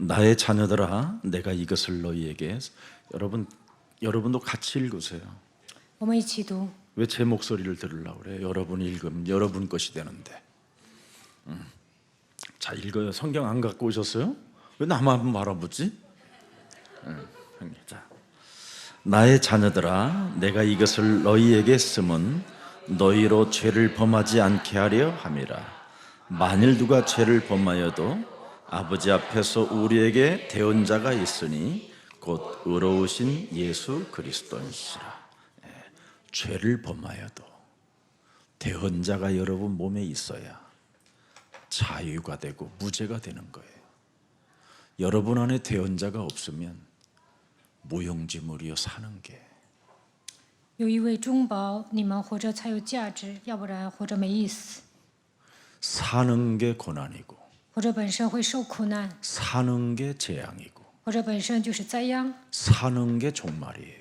나의 자녀들아, 내가 이것을 너희에게. 여러분도 같이 읽으세요. 我们一起读。 왜 제 목소리를 들으려고 그래요? 여러분이 읽으면 여러분 것이 되는데. 자, 읽어요. 성경 안 갖고 오셨어요? 왜 나만 바라보지? 자, 나의 자녀들아, 내가 이것을 너희에게 쓰면 너희로 죄를 범하지 않게 하려 함이라. 만일 누가 죄를 범하여도 아버지 앞에서 우리에게 대언자가 있으니 곧 의로우신 예수 그리스도니시라. 죄를 범하여도 대언자가 여러분 몸에 있어야 자유가 되고 무죄가 되는 거예요. 여러분 안에 대언자가 없으면 무용지물이요 사는 게. 有一位中保，你们活着才有价值，要不然活着没意思。 사는 게 고난이고 活着本身会受苦难， 사는 게 재앙이고 活着本身就是灾殃， 사는 게 종말이에요.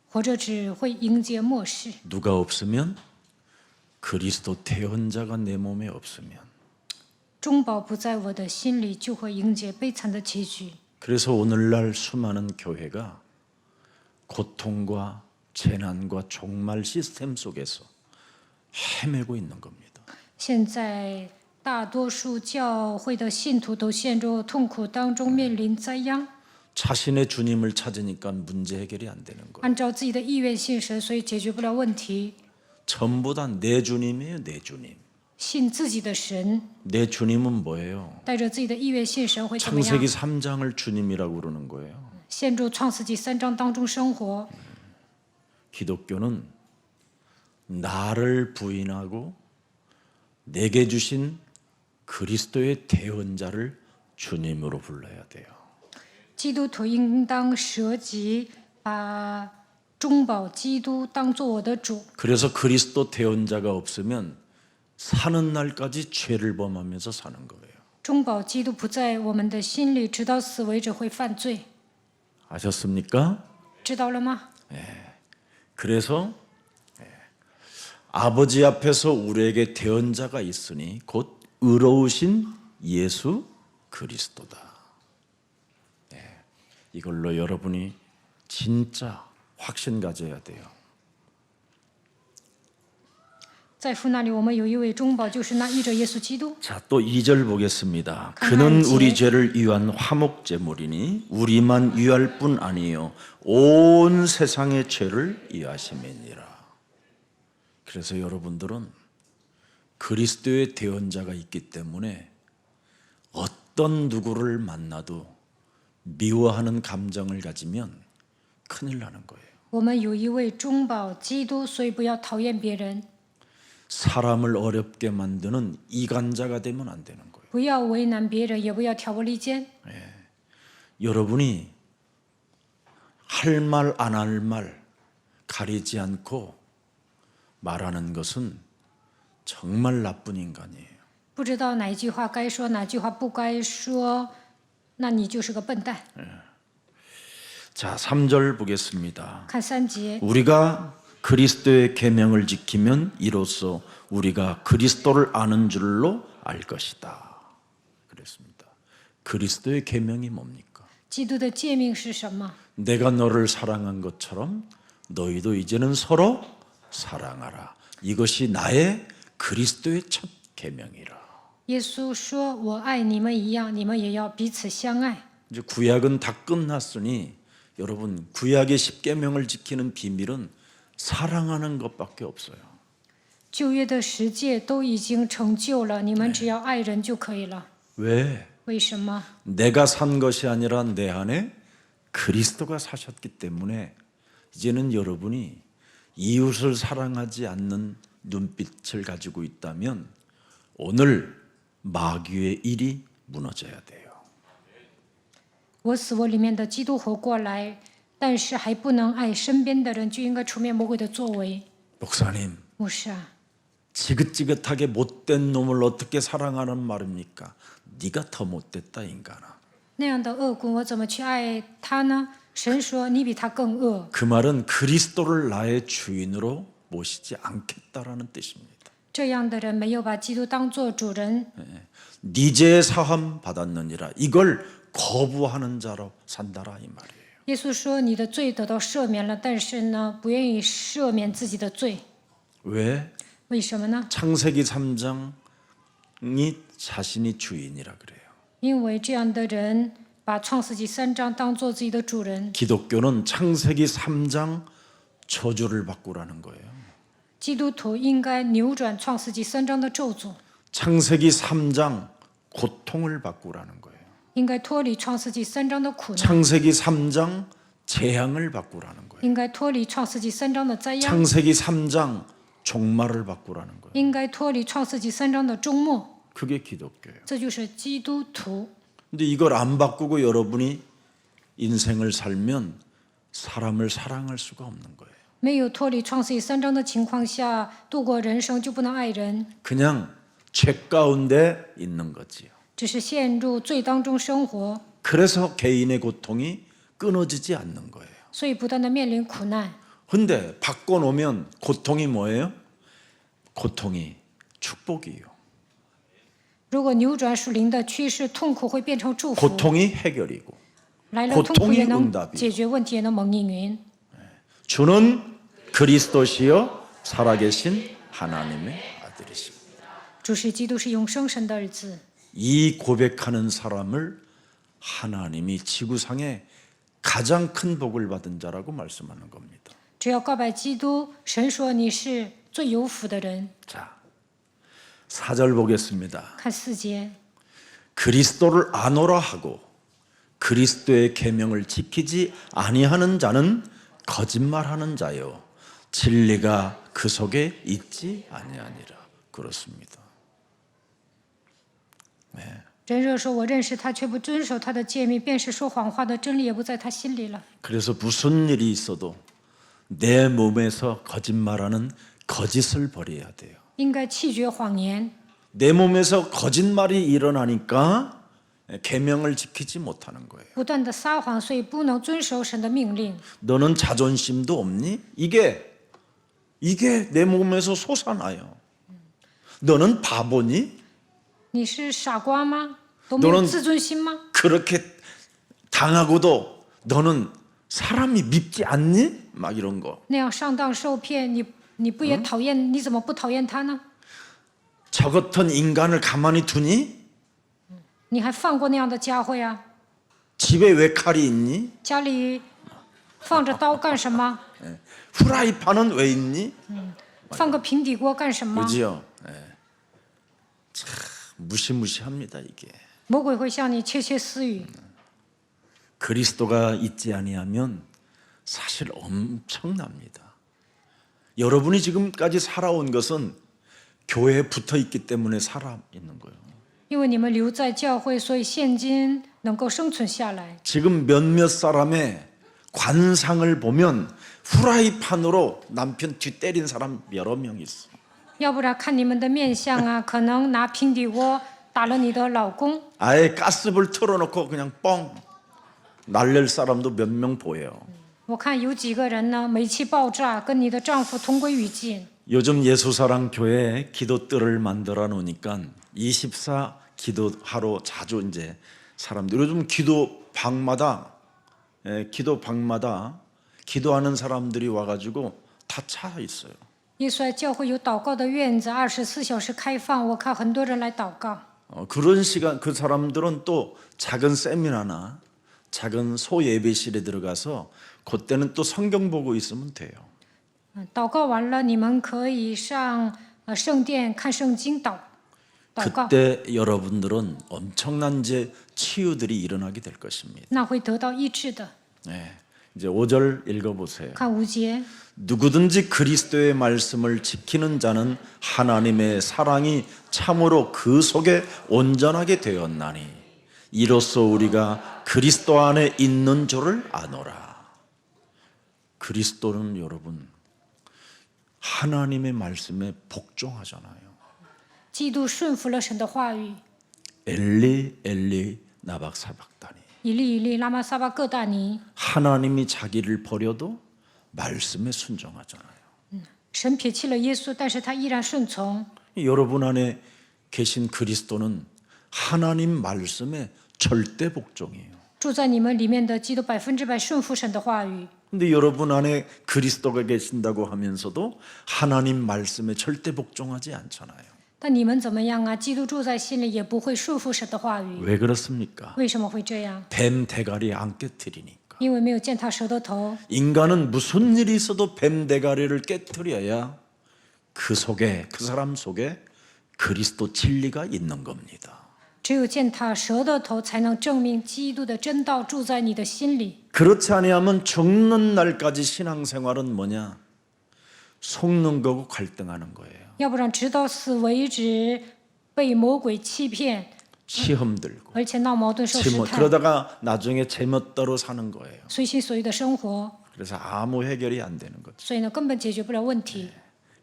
活着只会迎接末世。 누가 없으면 그리스도 대언자가 내 몸에 없으면. 中保不在我的心里，就会迎接悲惨的结局。 그래서 오늘날 수많은 교회가 고통과 재난과 종말 시스템 속에서 헤매고 있는 겁니다. 现在大多数教会的信徒都陷入痛苦当中，面临灾殃。 자신의 주님을 찾으니까 문제 해결이 안 되는 거예요. 按照自己的意愿信神，所以解决不了问题。 전부 다 내 주님이에요, 내 주님. 信自己的神， 내 주님은 뭐예요? 带着自己的意愿信神会怎么样？ 창세기 3장을 주님이라고 그러는 거예요. 陷入创世纪3章当中生活。 기독교는 나를 부인하고 내게 주신 그리스도의 대언자를 주님으로 불러야 돼요. 基督徒应当舍己，把中保基督当作我的主。 그래서 그리스도 대언자가 없으면 사는 날까지 죄를 범하면서 사는 거예요. 中保基督不在我们的心里，直到死为止会犯罪， 아셨습니까? 知道了吗？ 그래서 아버지 앞에서 우리에게 대언자가 있으니 곧 의로우신 예수 그리스도다. 이걸로 여러분이 진짜 확신 가져야 돼요. 在父那里，我们有一位中保，就是那译者耶稣基督。 자, 또 2절 보겠습니다. 그는 우리 죄를 위한 화목 제물이니 우리만 위할 뿐 아니요 온 세상의 죄를 위하심이니라. 그래서 여러분들은 그리스도의 대언자가 있기 때문에 어떤 누구를 만나도 미워하는 감정을 가지면 큰일 나는 거예요. 我们有一位中保基督，所以不要讨厌别人， 사람을 어렵게 만드는 이간자가 되면 안 되는 거예요. 不要为难别人，也不要挑拨离间。 여러분이 할 말 안 할 말 가리지 않고 말하는 것은 정말 나쁜 인간이에요. 不知道哪一句话该说，哪句话不该说，那你就是个笨蛋。 자, 3절 보겠습니다. 看3节， 우리가 그리스도의 계명을 지키면 이로써 우리가 그리스도를 아는 줄로 알 것이다. 그랬습니다. 그리스도의 계명이 뭡니까? 基督的诫命是什么？ 내가 너를 사랑한 것처럼 너희도 이제는 서로 사랑하라. 이것이 나의 그리스도의 첫 계명이라. 耶稣说：“我爱你们一样，你们也要彼此相爱。” 이제 구약은 다 끝났으니 여러분 구약의 10계명을 지키는 비밀은 사랑하는 것밖에 없어요. 旧约的十诫都已经成就了，你们只要爱人就可以了。 왜? 为什么？ 내가 산 것이 아니라 내 안에 그리스도가 사셨기 때문에 이제는 여러분이 이웃을 사랑하지 않는 눈빛을 가지고 있다면 오늘 마귀의 일이 무너져야 돼요. 我死我里面的基督活过来，但是还不能爱身边的人，就应该除灭魔鬼的作为。 목사님, 牧师啊， 지긋지긋하게 못된 놈을 어떻게 사랑하는 말입니까? 네가 더 못됐다 인간아. 那样的恶棍，我怎么去爱他呢？神说：“你比他更恶。” 그 말은 그리스도를 나의 주인으로 모시지 않겠다라는 뜻입니다. 这样的人没有把基督当作主人， 네 죄 사함 받았느니라. 이걸 거부하는 자로 산다라 이 말이에요. 耶稣说：“你的罪得到赦免了，但是呢，不愿意赦免自己的罪， 왜? 为什么呢？ 창세기 3장이 자신이 주인이라 그래요. 因为这样的人把创世纪3章当做自己的主人。 기독교는 창세기 3장 저주를 바꾸라는 거예요. 基督徒应该扭转创世纪3章的咒诅， 창세기 3장 고통을 바꾸라는 거예요. 应该脱离创世纪3章的苦难， 창세기 3장 재앙을 바꾸라는 거예요. 应该脱离创世纪3章的灾殃， 창세기 3장 종말을 바꾸라는 거예요. 应该脱离创世纪3章的终末。 그게 기독교예요. 这就是基督徒。 근데 이걸 안 바꾸고 여러분이 인생을 살면 사람을 사랑할 수가 없는 거예요. 没有脱离创世纪3章的情况下度过人生，就不能爱人， 그냥 죄 가운데 있는 거지요. 只是陷入罪当中生活， 그래서 개인의 고통이 끊어지지 않는 거예요. 所以不断的面临苦难。 근데 바꿔놓으면 고통이 뭐예요? 고통이 축복이에요. 如果扭转属灵的趋势，痛苦会变成祝福， 고통이 해결이고 来了痛苦也 고통이 能 응답이에요. 解决问题，也能蒙应允。 주는 그리스도시요 살아계신 하나님의 아들이십니다. 主是基督，是永生神的儿子。 이 고백하는 사람을 하나님이 지구상에 가장 큰 복을 받은 자라고 말씀하는 겁니다. 只要告白基督，神说你是最有福的人。 자, 4절 보겠습니다. 看4节， 그리스도를 아노라 하고 그리스도의 계명을 지키지 아니하는 자는 거짓말하는 자요 진리가 그 속에 있지 아니하니라. 그렇습니다. 人若说我认识他，却不遵守他的诫命，便是说谎话的，真理也不在他心里了。 그래서 무슨 일이 있어도 내 몸에서 거짓말하는 거짓을 버려야 돼요. 应该弃绝谎言。 내 몸에서 거짓말이 일어나니까 계명을 지키지 못하는 거예요. 不断的撒谎，所以不能遵守神的命令。 너는 자존심도 없니? 이게 내 몸에서 솟아나요. 너는 바보니? 你是傻瓜吗？都没有 너는 自尊心吗？ 그렇게 당하고도 너는 사람이 밉지 않니? 막 이런 거. 那样上当受骗，你不也讨厌？你怎么不讨厌他呢？ 저 같은 인간을 가만히 두니? 你还放过那样的家伙呀？ 집에 왜 칼이 있니? 家里放着刀干什么？ 후라이팬은 왜 있니? 放个平底锅干什么？ 그지요? 참 무시무시합니다 이게. 魔鬼会向你窃窃私语。 그리스도가 있지 아니하면 사실 엄청납니다. 여러분이 지금까지 살아온 것은 교회에 붙어 있기 때문에 살아 있는 거예요. 因为你们留在教会，所以现今能够生存下来。 지금 몇몇 사람의 관상을 보면 후라이팬으로 남편 뒤 때린 사람 여러 명 있어. 要不然看你们的面相啊，可能拿平底锅打了你的老公， 아예 가스불 틀어놓고 그냥 뻥 날릴 사람도 몇 명 보여요. 我看有几个人呢，煤气爆炸，跟你的丈夫同归于尽。 요즘 예수사랑 교회에 기도뜰을 만들어 놓으니까 24 기도하러 자주 이제 사람들 요즘 기도방마다 기도하는 사람들이 와가지고 다 차 있어요. 耶稣教会有祷告的院子，24小时开放，我看很多人来祷告。 그런 시간 그 사람들은 또 작은 세미나나 작은 소예배실에 들어가서 그때는 또 성경 보고 있으면 돼요. 祷告完了，你们可以上圣殿看圣经祷告， 그때 여러분들은 엄청난 이제 치유들이 일어나게 될 것입니다. 那会得到医治的。 네, 이제 5절 읽어보세요. 看5节， 누구든지 그리스도의 말씀을 지키는 자는 하나님의 사랑이 참으로 그 속에 온전하게 되었나니 이로써 우리가 그리스도 안에 있는 줄을 아노라. 그리스도는 여러분 하나님의 말씀에 복종하잖아요. 基督顺服了神的话语。 엘리 엘리 나박사박다니. 以利以利拉玛撒巴各大尼， 하나님이 자기를 버려도 말씀에 순종하잖아요. 神撇弃了耶稣，但是他依然顺从。 여러분 안에 계신 그리스도는 하나님 말씀의 절대 복종이에요. 住在你们里面的基督100%顺服神的话语。 근데 여러분 안에 그리스도가 계신다고 하면서도 하나님 말씀에 절대 복종하지 않잖아요. 但你们怎么样啊？基督住在心里，也不会顺服神的话语。 왜 그렇습니까? 为什么会这样？ 뱀 대가리 안 깨트리니까. 因为没有践踏蛇的头。 인간은 무슨 일이 있어도 뱀 대가리를 깨트려야 그 속에, 그 사람 속에 그리스도 진리가 있는 겁니다. 只有践踏蛇的头，才能证明基督的真道住在你的心里。 그렇지 아니하면 죽는 날까지 신앙생활은 뭐냐? 속는 거고 갈등하는 거예요. 要不然直到死为止，被魔鬼欺骗， 시험 들고 而且闹矛盾受试 제멋, 探， 그러다가 나중에 제멋대로 사는 거예요. 随心所欲的生活， 그래서 아무 해결이 안 되는 거죠. 所以呢，根本解决不了问题，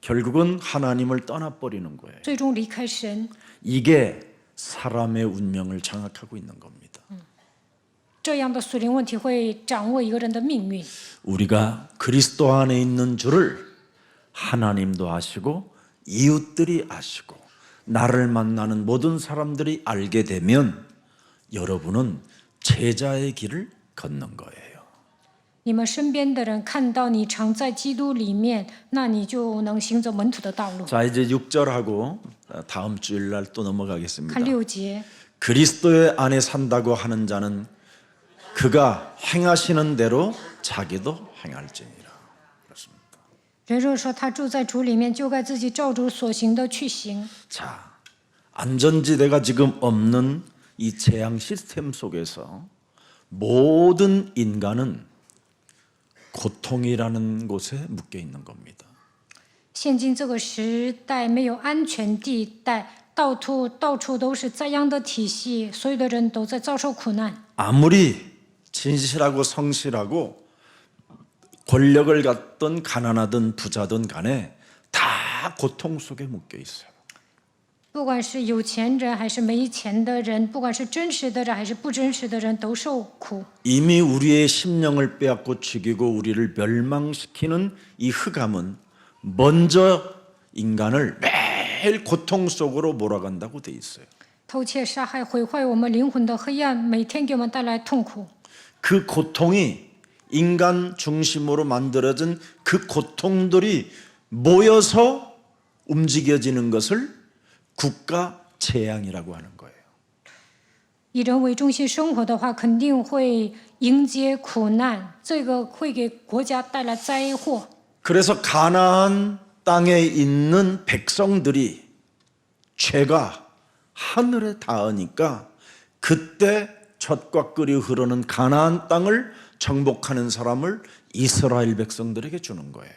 결국은 하나님을 떠나버리는 거예요. 最终离开神。 이게 사람의 운명을 장악하고 있는 겁니다. 这样的属灵问题会掌握一个人的命运。 우리가 그리스도 안에 있는 줄을 하나님도 아시고 이웃들이 아시고 나를 만나는 모든 사람들이 알게 되면 여러분은 제자의 길을 걷는 거예요. 你们身边的人看到你常在基督里面，那你就能行走门徒的道路。 자, 이제 6절하고 다음 주일 날 또 넘어가겠습니다. 看6节， 그리스도의 안에 산다고 하는 자는 그가 행하시는 대로 자기도 행할지니라. 그렇습니다. 人若说他住在主里面，就该自己照主所行的去行。 자, 안전지대가 지금 없는 이 재앙 시스템 속에서 모든 인간은 고통이라는 곳에 묶여 있는 겁니다. 现今这个时代没有安全地带，到处都是灾殃的体系，所有的人都在遭受苦难。 아무리 진실하고 성실하고 권력을 갖던 가난하든 부자든 간에 다 고통 속에 묶여 있어요. 不管是有钱人还是没钱的人，不管是真实的人还是不真实的人，都受苦。 이미 우리의 심령을 빼앗고 죽이고 우리를 멸망시키는 이 흑암은 먼저 인간을 매일 고통 속으로 몰아간다고 돼 있어요. 偷窃、杀害、毁坏我们灵魂的黑暗，每天给我们带来痛苦。 그 고통이 인간 중심으로 만들어진 그 고통들이 모여서 움직여지는 것을 국가 재앙이라고 하는 거예요. 以人为中心生活的话，肯定会迎接苦难，这个会给国家带来灾祸。 그래서 가나안 땅에 있는 백성들이 죄가 하늘에 닿으니까 그때 젖과 꿀이 흐르는 가나안 땅을 정복하는 사람을 이스라엘 백성들에게 주는 거예요.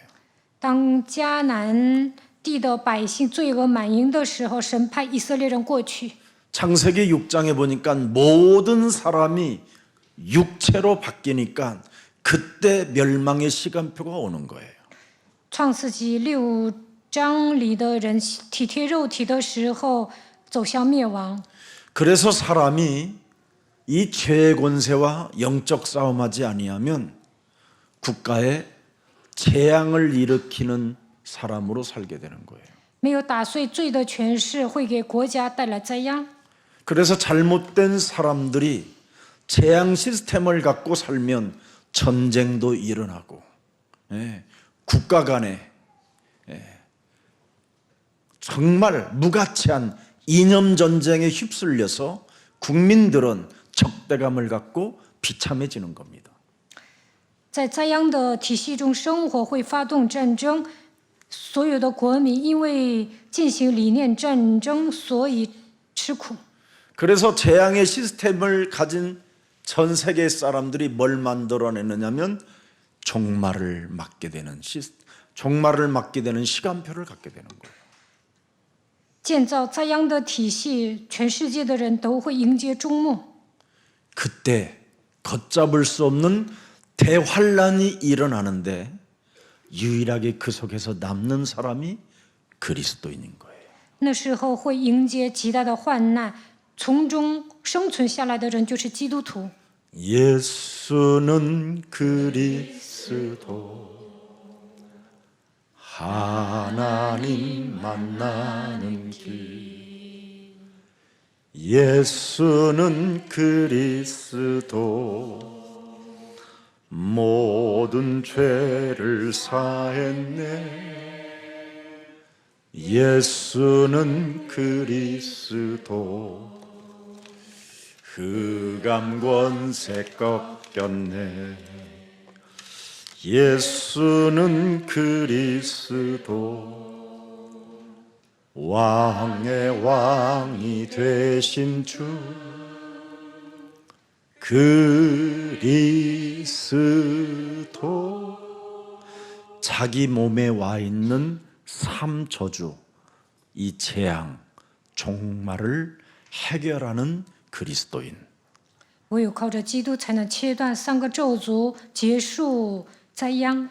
当迦南地的百姓罪恶满盈的时候，神派以色列人过去。 창세기 6장에 보니까 모든 사람이 육체로 바뀌니까 그때 멸망의 시간표가 오는 거예요. 创世纪6章里的人体贴肉体的时候，走向灭亡。 그래서 사람이 이 죄의 권세와 영적 싸움하지 아니하면 국가에 재앙을 일으키는 사람으로 살게 되는 거예요. 没有打碎罪的权势，会给国家带来灾殃。 그래서 잘못된 사람들이 재앙 시스템을 갖고 살면 전쟁도 일어나고 국가 간에 정말 무가치한 이념 전쟁에 휩쓸려서 국민들은 적대감을 갖고 비참해지는 겁니다. 在灾殃的体系中生活，会发动战争。所有的国民因为进行理念战争，所以吃苦。 그래서 재앙의 시스템을 가진 전 세계 사람들이 뭘 만들어내느냐면 종말을 맞게 되는 시간표를 갖게 되는 거예요. 建造灾殃的体系，全世界的人都会迎接终末。 그때 걷잡을 수 없는 대환란이 일어나는데 유일하게 그 속에서 남는 사람이 그리스도인인 거예요. 那时候会迎接极大的患难，从中生存下来的人就是基督徒。 예수는 그리스도 하나님 만나는 길 예수는 그리스도 모든 죄를 사했네. 예수는 그리스도 흑암 권세 꺾였네. 예수는 그리스도 왕의 왕이 되신 주 그리스도. 자기 몸에 와 있는 삼저주, 이 재앙, 종말을 해결하는 그리스도인. 唯有靠着基督，才能切断3个咒诅，结束灾殃。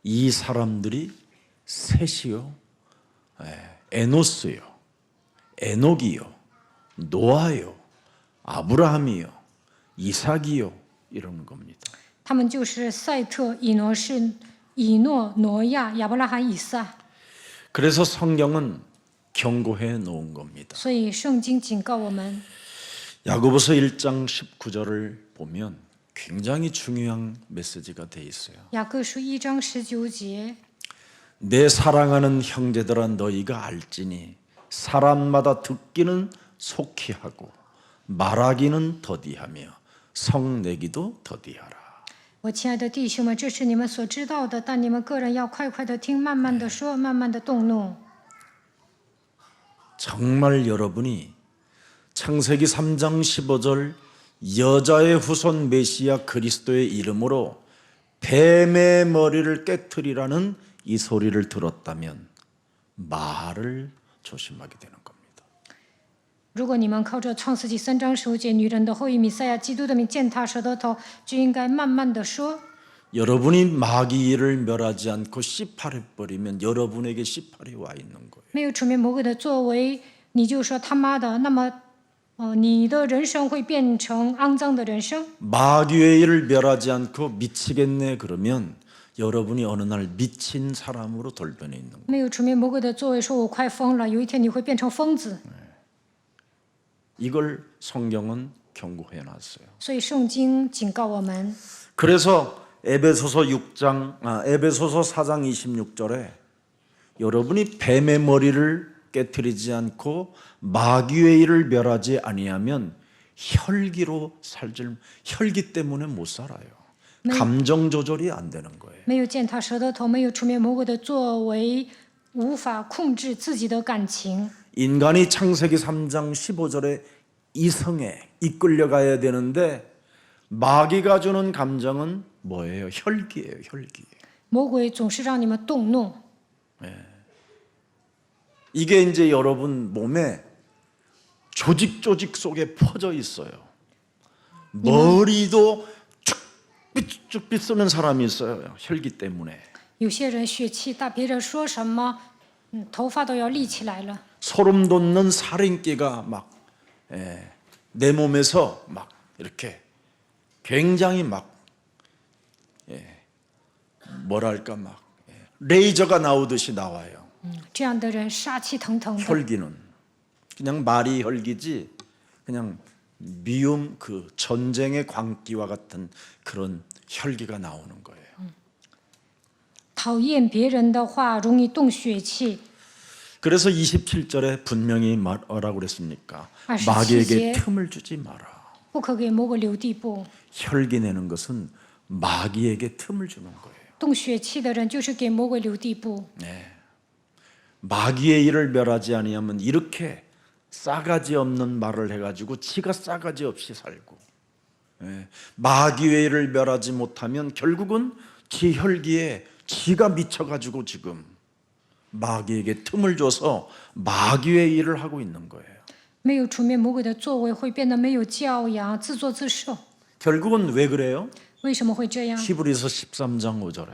이 사람들이 셋이요, 에노스요, 에녹이요, 노아요, 아브라함이요, 이삭이요, 이러는 겁니다. 他们就是赛特、以诺士、以诺、挪亚、亚伯拉罕、以撒。 그래서 성경은 경고해 놓은 겁니다. 所以圣经警告我们， 야고보서 1장 19절을 보면 굉장히 중요한 메시지가 돼 있어요. 雅各书1章19节， 내 사랑하는 형제들아 너희가 알지니 사람마다 듣기는 속히 하고 말하기는 더디하며 성내기도 더디하라. 我亲爱的弟兄们，这是你们所知道的，但你们个人要快快的听，慢慢的说，慢慢的动怒。 정말 여러분이 창세기 3장 15절 여자의 후손 메시아 그리스도의 이름으로 뱀의 머리를 깨트리라는 이 소리를 들었다면 말을 조심하게 되는 겁니다. 如果你们靠着创世纪3章15节女人的后裔弥赛亚基督的名践踏蛇的头，就应该慢慢的说。 여러분이 마귀를 멸하지 않고 씨팔해 버리면 여러분에게 씨팔이 와 있는 거예요. 没有除灭魔鬼的作为，你就说他妈的，那么，你的人生会变成肮脏的人生。 마귀의 일을 멸하지 않고 미치겠네 그러면 여러분이 어느 날 미친 사람으로 돌변해 있는 거예요. 没有除灭魔鬼的作为，说我快疯了，有一天你会变成疯子。 이걸 성경은 경고해 놨어요. 所以圣经警告我们， 그래서 에베소서 4장 26절에 여러분이 뱀의 머리를 깨트리지 않고 마귀의 일을 멸하지 아니하면 혈기로 혈기 때문에 못 살아요. 감정 조절이 안 되는 거예요. 没有践踏蛇的头，没有除灭魔鬼的作为，无法控制自己的感情。 인간이 창세기 3장 15절에 이성에 이끌려가야 되는데 마귀가 주는 감정은 뭐예요? 혈기예요. 혈기. 魔鬼总是让你们动怒， 이게 이제 여러분 몸에 조직 속에 퍼져 있어요. 머리도 쭉쭉빛 쓰는 사람이 있어요. 혈기 때문에. 有些人血气大，别人说什么，头发都要立起来了。 소름 돋는 살인기가 막 내 몸에서 막 이렇게 굉장히 막 뭐랄까 막 레이저가 나오듯이 나와요. 这样的人杀气腾腾的， 혈기는 그냥 말이 혈기지 그냥 미움 그 전쟁의 광기와 같은 그런 혈기가 나오는 거예요. 讨厌别人的话容易动血气。 그래서 27절에 분명히 뭐라고 그랬습니까? 27 마귀에게 틈을 주지 마라. 不可给魔鬼留地步。 혈기 내는 것은 마귀에게 틈을 주는 거예요. 动血气的人就是给魔鬼留地步。 마귀의 일을 멸하지 아니하면 이렇게 싸가지 없는 말을 해가지고 지가 싸가지 없이 살고, 마귀의 일을 멸하지 못하면 결국은 지 혈기에 지가 미쳐가지고 지금 마귀에게 틈을 줘서 마귀의 일을 하고 있는 거예요. 没有除灭魔鬼的作为，会变得没有教养，自作自受。 결국은 왜 그래요? 为什么会这样？ 히브리서 13장 5절에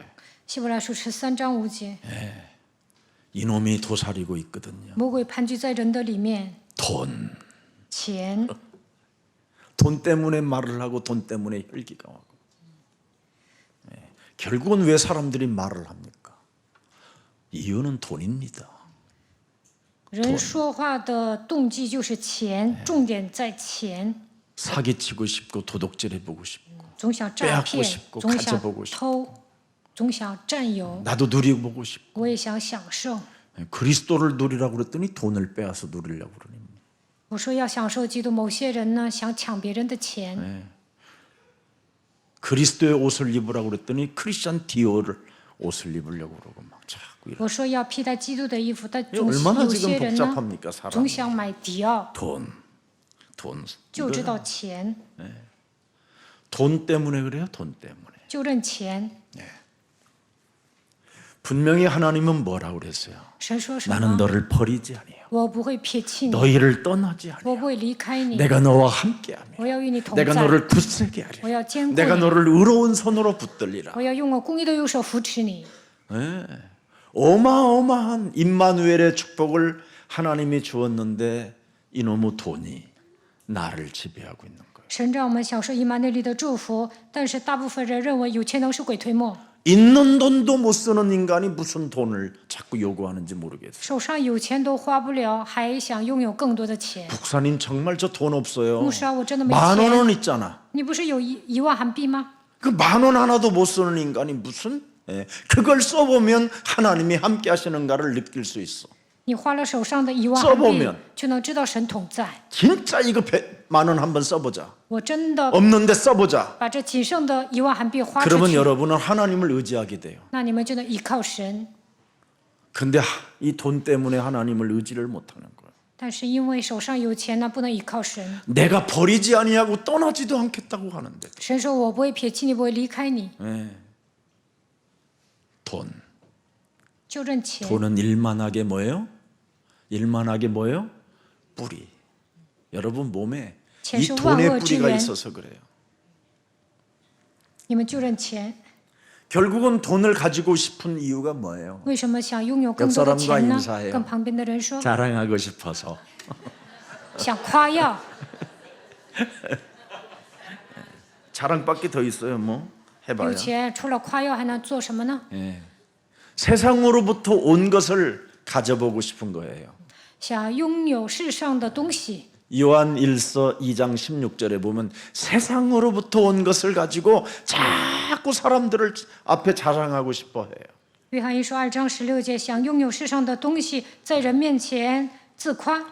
希伯来书13章5节， 이놈이 도사리고 있거든요. 魔鬼盘踞在人的里面， 돈 钱， 돈 때문에 말을 하고 돈 때문에 혈기가 오고. 결국은 왜 사람들이 말을 합니까? 이유는 돈입니다. 人说话的动机就是钱，重点在钱， 사기치고 싶고 도둑질해보고 싶고 总想诈 빼앗고 骗， 싶고 总想 가져보고 싶고 偷，总想占有， 나도 누리보고 싶고 我也想享受。 그리스도를 누리라고 그랬더니 돈을 빼앗아 누리려고 그러니 我说要享受基督，某些人呢想抢别人的钱。 그리스도의 옷을 입으라고 그랬더니 크리스찬 디오를 옷을 입으려고 그러고 막 자꾸 이래. 我说要披戴基督的衣服，但 얼마나 有 지금 些人呢 복잡합니까 总 사람. 想买迪奥， 돈. 就知道钱， 돈 때문에 그래요. 돈 때문에. 就认钱。 분명히 하나님은 뭐라고 그랬어요? 神说什 나는 么？ 너를 버리지 아니요. 我不会撇弃你， 너희를 떠나지 아니요. 我不会离开你， 내가 너와 함께하며 我要与你同 내가 在， 너를 굳세게 我 하리라. 要坚固 내가 你， 너를 의로운 손으로 붙들리라. 我要用我公义的右手扶持你。 어마어마한 임마누엘의 축복을 하나님이 주었는데 이놈의 돈이 나를 지배하고 있는 거예요. 神让我们享受以马内利的祝福，但是大部分人认为有钱能使鬼推磨， 있는 돈도 못 쓰는 인간이 무슨 돈을 자꾸 요구하는지 모르겠어요. 手上有钱都花不了，还想拥有更多的钱。 북산인 정말 저 돈 없어요. 牧师啊，我真的没 만 钱。 원은 있잖아. 你不是有一万韩币吗？ 그 만 원 하나도 못 쓰는 인간이 무슨 그걸 써보면 하나님이 함께 하시는가를 느낄 수 있어. 你花了手上的一万 써보 韩币 면 ，就能知道神同在。 진짜 이거 100만 원 한번 써보자. 我真的 없는데 써보자. 把这仅剩的一万韩币花出 그러면 去， 여러분은 하나님을 의지하게 돼요. 那你们就能依靠神。 근데 이 돈 때문에 하나님을 의지를 못하는 거예요. 但是因为手上有钱呢，不能依靠神。 내가 버리지 아니하고 떠나지도 않겠다고 하는데 神说：“我不会撇弃你，不会离开你， 돈. 就认钱。 돈은 일만하게 뭐예요? 일만하게 뭐예요? 뿌리. 여러분 몸에 이 钱是万 돈의 恶之 뿌리가 源， 있어서 그래요. 你们就认钱。 결국은 돈을 가지고 싶은 이유가 뭐예요? 为什么想拥有更多的 옆사람과 钱呢 인사해요 ？跟旁边的人说， 자랑하고 싶어서. 想夸耀。 자랑밖에 더 있어요, 뭐 有 해봐요. 钱除了夸耀还能做什么呢？ 세상으로부터 온 것을 가져보고 싶은 거예요. 想拥有世上的东西。 요한 1서 2장 16절에 보면 세상으로부터 온 것을 가지고 자꾸 사람들을 앞에 자랑하고 싶어 해요. 约翰一书2章16节，想拥有世上的东西，在人面前自夸。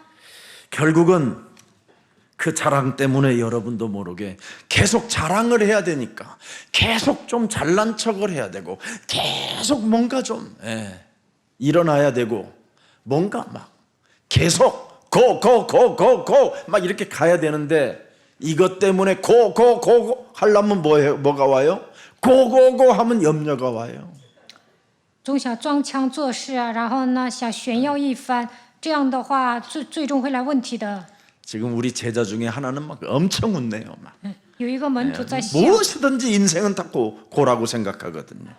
결국은 그 자랑 때문에 여러분도 모르게 계속 자랑을 해야 되니까 계속 좀 잘난 척을 해야 되고 계속 뭔가 좀 일어나야 되고 뭔가 막 계속 고 막 이렇게 가야 되는데 이것 때문에 고 하려면 뭐가 와요? 고고 하면 염려가 와요. 总想装腔作势啊，然后呢想炫耀一番，这样的话最终会来问题的。 지금 우리 제자 중에 하나는 막 엄청 웃네요. 막 有一个门徒在笑， 무엇이든지 인생은 다 고라고 생각하거든요.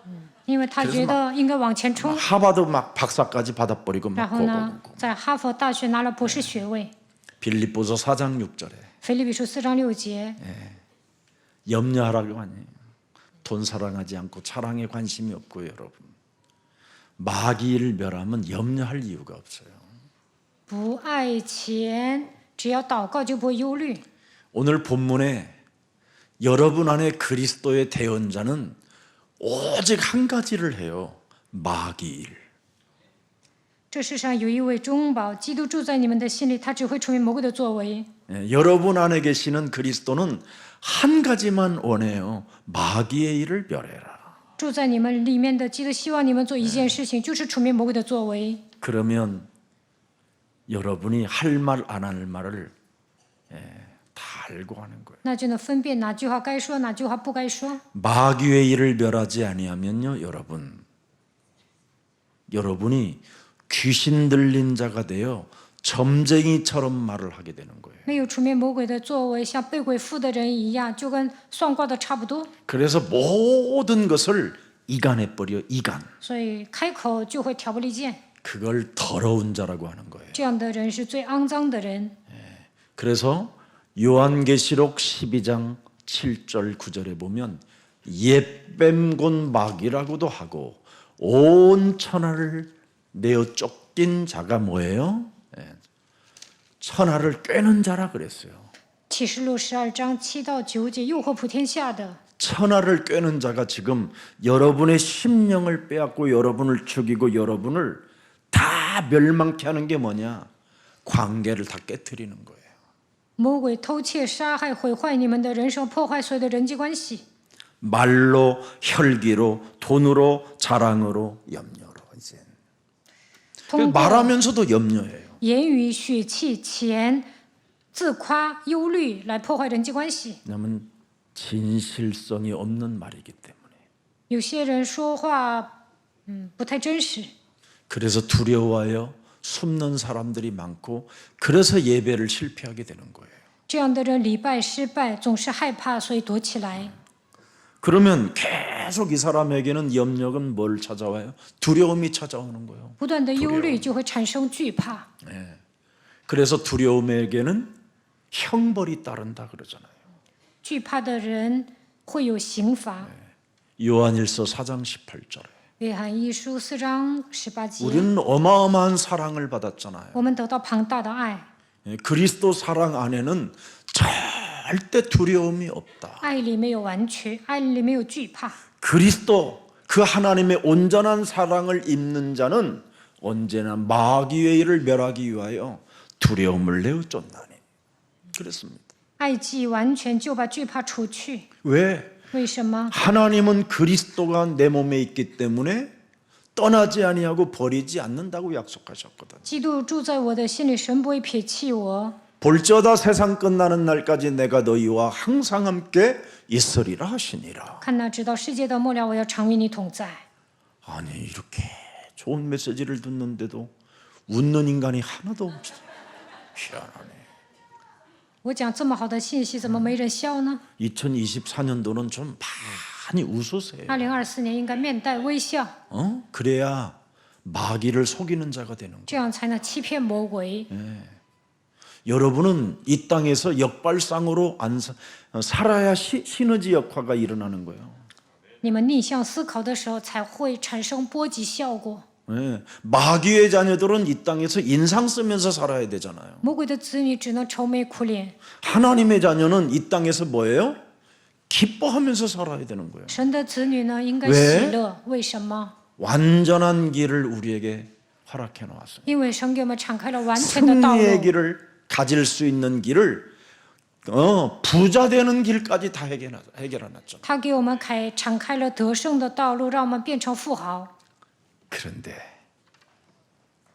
因为他觉得应该往前冲， 하버드 막 박사까지 받아버리고 然 막 后呢 고고. 在哈佛大学拿了博士学位。 빌립보서 4장 6절에 腓立比书4章6节， 염려하라고 하니 돈 사랑하지 않고 차랑에 관심이 없고 여러분 마귀를 멸하면 염려할 이유가 없어요. 不爱钱，只要祷告就不会忧虑。 오늘 본문에 여러분 안에 그리스도의 대언자는 오직 한 가지를 해요. 마귀일. 这世上有一位中保，基督住在你们的心里，他只会成为魔鬼的作为。 여러분 안에 계시는 그리스도는 한 가지만 원해요. 마귀의 일을 멸해라. 住在你们里面的基督希望你们做一件事情，就是除灭魔鬼的作为。 그러면 여러분이 할 말 안 할 말을 다 알고 하는 거예요. 那就能分辨哪句话该说，哪句话不该说。 마귀의 일을 멸하지 아니하면요, 여러분이 귀신 들린 자가 되어 점쟁이처럼 말을 하게 되는 거예요. 没有除灭魔鬼的作为，像被鬼附的人一样，就跟算卦的差不多。 그래서 모든 것을 이간해 버려 이간. 所以开口就会挑拨离间， 그걸 더러운 자라고 하는 거예요. 这样的人是最肮脏的人。 그래서 요한계시록 12장 7절 9절에 보면 옛뱀곤 마귀라고도 하고 온 천하를 내어 쫓긴 자가 뭐예요? 천하를 꿰는 자라 그랬어요. 启示录12章7到9节，诱惑普天下的 천하를 꿰는 자가 지금 여러분의 심령을 빼앗고 여러분을 죽이고 여러분을 다 멸망케 하는 게 뭐냐? 관계를 다 깨트리는 거예요. 魔鬼偷窃、杀害、毁坏你们的人生，破坏所有的人际关系， 말로, 혈기로, 돈으로, 자랑으로, 염려로 이제 通过 말하면서도 염려해요. 言语、血气、钱、自夸、忧虑来破坏人际关系。 왜냐하면 진실성이 없는 말이기 때문에. 有些人说话，不太真实， 그래서 두려워하여 숨는 사람들이 많고 그래서 예배를 실패하게 되는 거예요. 这样的人礼拜失败，总是害怕，所以躲起来。 그러면 계속 이 사람에게는 염려는 뭘 찾아와요? 두려움이 찾아오는 거예요. 不断的忧虑就会产生惧怕， 그래서 두려움에게는 형벌이 따른다 그러잖아요. 惧怕的人会有刑罚。 요한일서 4장 18절에 约翰一书4章18节， 우리는 어마어마한 사랑을 받았잖아요. 我们得到庞大的爱， 그리스도 사랑 안에는 절대 두려움이 없다. 爱里没有完全，爱里没有惧怕。 그리스도 그 하나님의 온전한 사랑을 입는 자는 언제나 마귀의 일을 멸하기 위하여 두려움을 내어 쫓나니 그랬습니다. 爱既完全，就把惧怕除去。 왜? 为什么？ 하나님은 그리스도가 내 몸에 있기 때문에 떠나지 아니하고 버리지 않는다고 약속하셨거든. 基督住在我的心里，神不会撇弃我。 볼지어다 세상 끝나는 날까지 내가 너희와 항상 함께 있으리라 하시니라. 看哪，直到世界的末了，我要常与你同在。 아니 이렇게 좋은 메시지를 듣는데도 웃는 인간이 하나도 없어. 희한하네. 我讲这么好的信息，怎么没人笑呢？ 2024년도는 좀 많이 웃으세요. 2024年应该面带微笑， 그래야 마귀를 속이는 자가 되는 거예요. 这样才能欺骗魔鬼。 여러분은 이 땅에서 역발상으로 살아야 시너지 역화가 일어나는 거예요. 你们逆向思考的时候，才会产生波及效果。 마귀의 자녀들은 이 땅에서 인상 쓰면서 살아야 되잖아요. 魔鬼的子女只能愁眉苦脸， 하나님의 자녀는 이 땅에서 뭐예요? 기뻐하면서 살아야 되는 거예요. 神的子女呢应该 왜 喜乐。为什么？ 완전한 길을 우리에게 허락해 놓았어요. 因为神给我们敞开了完全的道 승리의 路， 길을 가질 수 있는 길을 부자 되는 길까지 다 해결해놨죠. 他给我们敞开了得胜的道路，让我们变成富豪。 그런데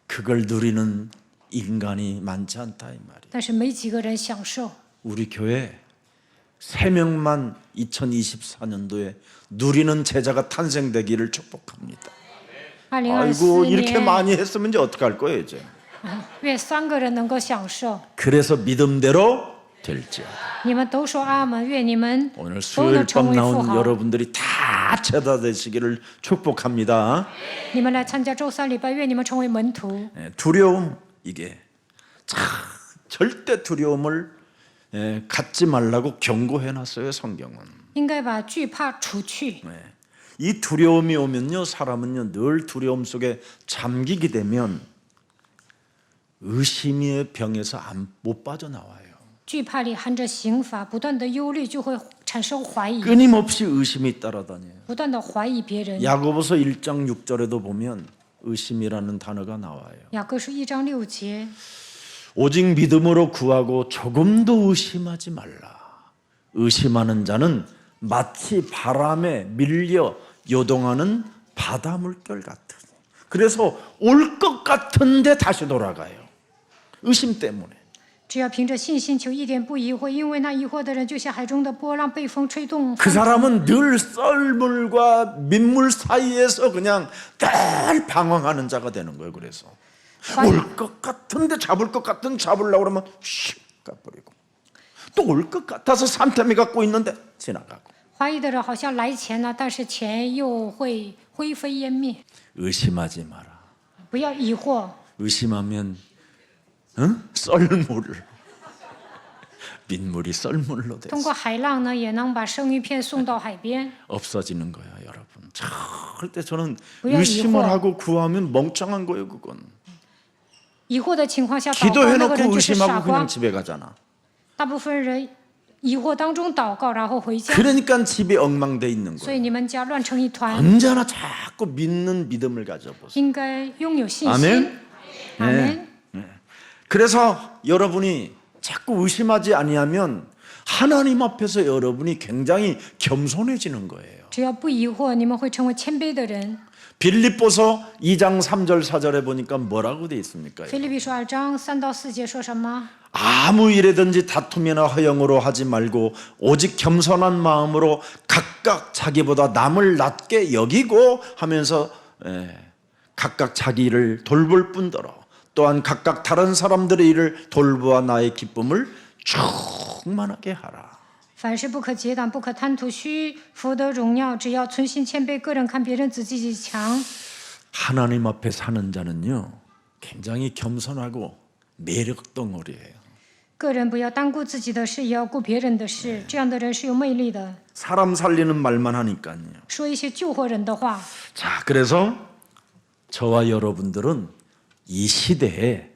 그걸 누리는 인간이 많지 않다 이 말이에요. 但是没几个人享受。 우리 교회 3명만 2024년도에 누리는 제자가 탄생되기를 축복합니다. 2024 아이고 이렇게 年， 많이 했으면 이제 어떡할 거예요 이제. 愿3个人能够享受。 그래서 믿음대로 될지어다. 你们都说阿门，愿你们 오늘 都能 수요일 成 밤 为富 나온 豪。 여러분들이 다 제자 되시기를 축복합니다. 你们来参加周3礼拜，愿你们成为门徒。 두려움 이게 참 절대 두려움을 갖지 말라고 경고해놨어요 성경은. 应该把惧怕除去。 이 두려움이 오면요 사람은요 늘 두려움 속에 잠기게 되면 의심의 병에서 못 빠져나와요. 惧怕里含着刑罚，不断的忧虑就会产生怀疑， 끊임없이 의심이 따라다녀요. 不断的怀疑别人。 야고보서 1장 6절에도 보면 의심이라는 단어가 나와요. 雅各书1章6节， 오직 믿음으로 구하고 조금도 의심하지 말라. 의심하는 자는 마치 바람에 밀려 요동하는 바다 물결 같으니. 그래서 올 것 같은데 다시 돌아가요. 의심 때문에. 只要凭着信心求一点不疑惑，因为那疑惑的人就像海中的波浪，被风吹动。 그 사람은 늘 썰물과 민물 사이에서 그냥 늘 방황하는 자가 되는 거예요. 그래서 올 것 같은데 잡을 것 같은 잡으려고 그러면 슉 가버리고 또 올 것 같아서 산더미 갖고 있는데 지나가고. 怀疑的人好像来钱了，但是钱又会灰飞烟灭。 의심하지 마라. 不要疑惑， 의심하면 썰물 민물이 썰물로 通 돼서 过海浪呢，也能把生鱼片送到海边。 없어지는 거야 여러분. 절대 저는 뭐야, 의심을 이거. 하고 구하면 멍청한 거예요 그건. 疑惑的情况下祷告，那个人 기도해놓고 就是傻 의심하고 瓜 그냥 。 집에 가잖아. 大部分人疑惑当中祷告，然后回家， 그러니까 집이 엉망돼 있는 所 거예요. 以你们家乱成一团。 언제나 자꾸 믿는 믿음을 가져보세요. 应该拥有信 아멘 心。阿门。 그래서 여러분이 자꾸 의심하지 아니하면 하나님 앞에서 여러분이 굉장히 겸손해지는 거예요. 只要不疑惑，你们会成为谦卑的人。 빌립보서 2장 3절 4절에 보니까 뭐라고 돼 있습니까? 腓立比书2章3到4节说什么？ 아무 일에든지 다툼이나 허영으로 하지 말고 오직 겸손한 마음으로 각각 자기보다 남을 낮게 여기고 하면서 각각 자기 일을 돌볼 뿐더러 또한 각각 다른 사람들의 일을 돌보아 나의 기쁨을 충만하게 하라. 凡事不可结党，不可贪图虚浮的荣耀，只要存心谦卑，个人看别人自己强。 하나님 앞에 사는 자는요 굉장히 겸손하고 매력 덩어리예요. 个人不要单顾自己的事，也要顾别人的事。这样的人是有魅力的， 사람 살리는 말만 하니까요. 说一些救活人的话。 자, 그래서 저와 여러분들은 이 시대에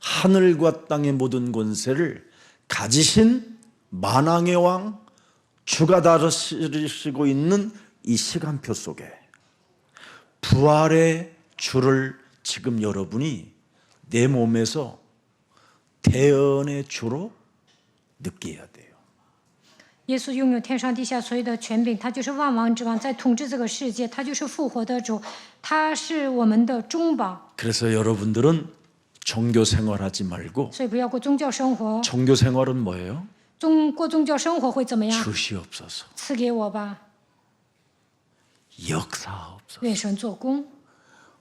하늘과 땅의 모든 권세를 가지신 만왕의 왕 주가 다스리시고 있는 이 시간표 속에 부활의 주를 지금 여러분이 내 몸에서 대언의 주로 느껴야 돼요. 耶稣拥有天上地下所有的权柄，他就是万王之王，在统治这个世界，他就是复活的主，他是我们的中保。 그래서 여러분들은 종교 생활하지 말고 所以不要过宗教生活。 종교 생활은 뭐예요? 过宗教生活会怎么样？ 주시옵소서. 赐给我吧， 역사옵소서. 愿神做工。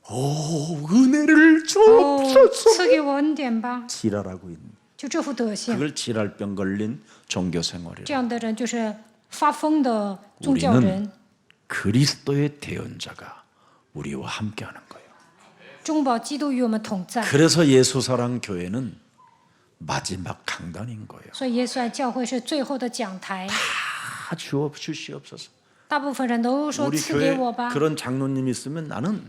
오, 은혜를 哦， 주옵소서. 赐给我恩典吧， 지랄하고 있는 就这副德行。 그걸 지랄병 걸린 종교 생활이에요. 这样的人就是发疯的宗教人。 우리는 그리스도의 대언자가 우리와 함께하는 거예요. 中保基督与我们同在， 그래서 예수사랑 교회는 마지막 강단인 거예요. 所以耶稣爱教会是最后的讲台。 다 주시옵소서. 大部分人都说 우리 赐给 교회 我吧。 그런 장로님 있으면 나는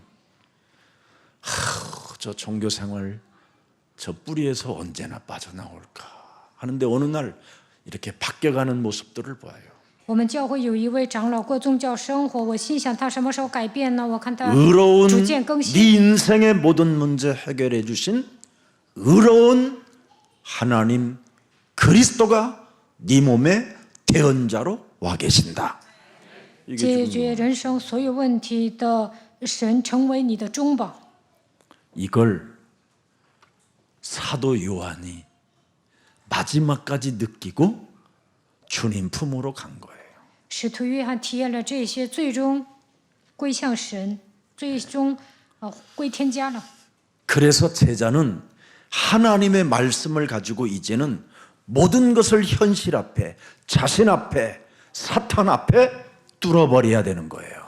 저 종교 생활 저 뿌리에서 언제나 빠져나올까 하는데 어느 날 이렇게 바뀌어가는 모습들을 봐요. 我们教会有一位长老过宗教生活，我心想他什么时候改变呢？我看他 의로운 逐渐更新。 네 인생의 모든 문제 해결해 주신 의로운 하나님 그리스도가 네 몸의 대언자로 와 계신다. 이게 解 지금 决人生所有问题的神成为你的中保。 이걸 사도 요한이 마지막까지 느끼고 주님 품으로 간 거예요. 使徒约翰体验了这些，最终归向神，最终归天家了。 그래서 제자는 하나님의 말씀을 가지고 이제는 모든 것을 현실 앞에, 자신 앞에, 사탄 앞에 뚫어버려야 되는 거예요.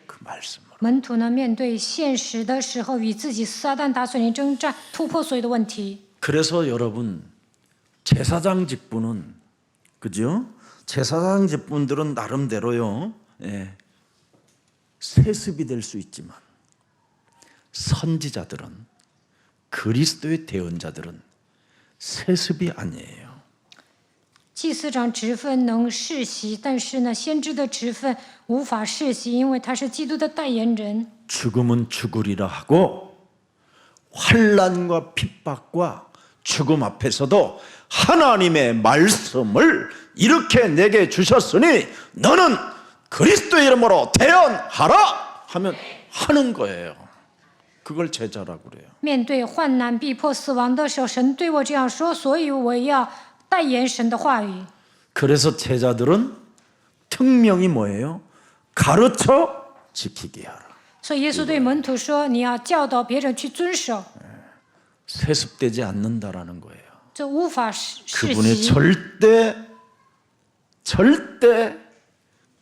그 말씀을. 门徒呢，面对现实的时候，与自己撒旦打算征战，突破所有的问题。 그래서 여러분 제사장 직분은 그죠? 제사장 직분들은 나름대로요. 세습이 될 수 있지만 선지자들은 그리스도의 대언자들은 세습이 아니에요. 祭司长职分能世袭，但是呢，先知的职分无法世袭，因为他是基督的代言人。 죽음은 죽으리라 하고 환난과 핍박과 죽음 앞에서도 하나님의 말씀을 이렇게 내게 주셨으니 너는 그리스도의 이름으로 대언하라 하면 하는 거예요. 그걸 제자라고 그래요. 面对患难、逼迫、死亡的时候，神对我这样说，所以我要代言神的话语。 그래서 제자들은 특명이 뭐예요? 가르쳐 지키게 하라. 所以耶稣对门徒说：“你要教导别人去遵守， 세습되지 않는다라는 거예요. 这无法世 그분의 袭。 절대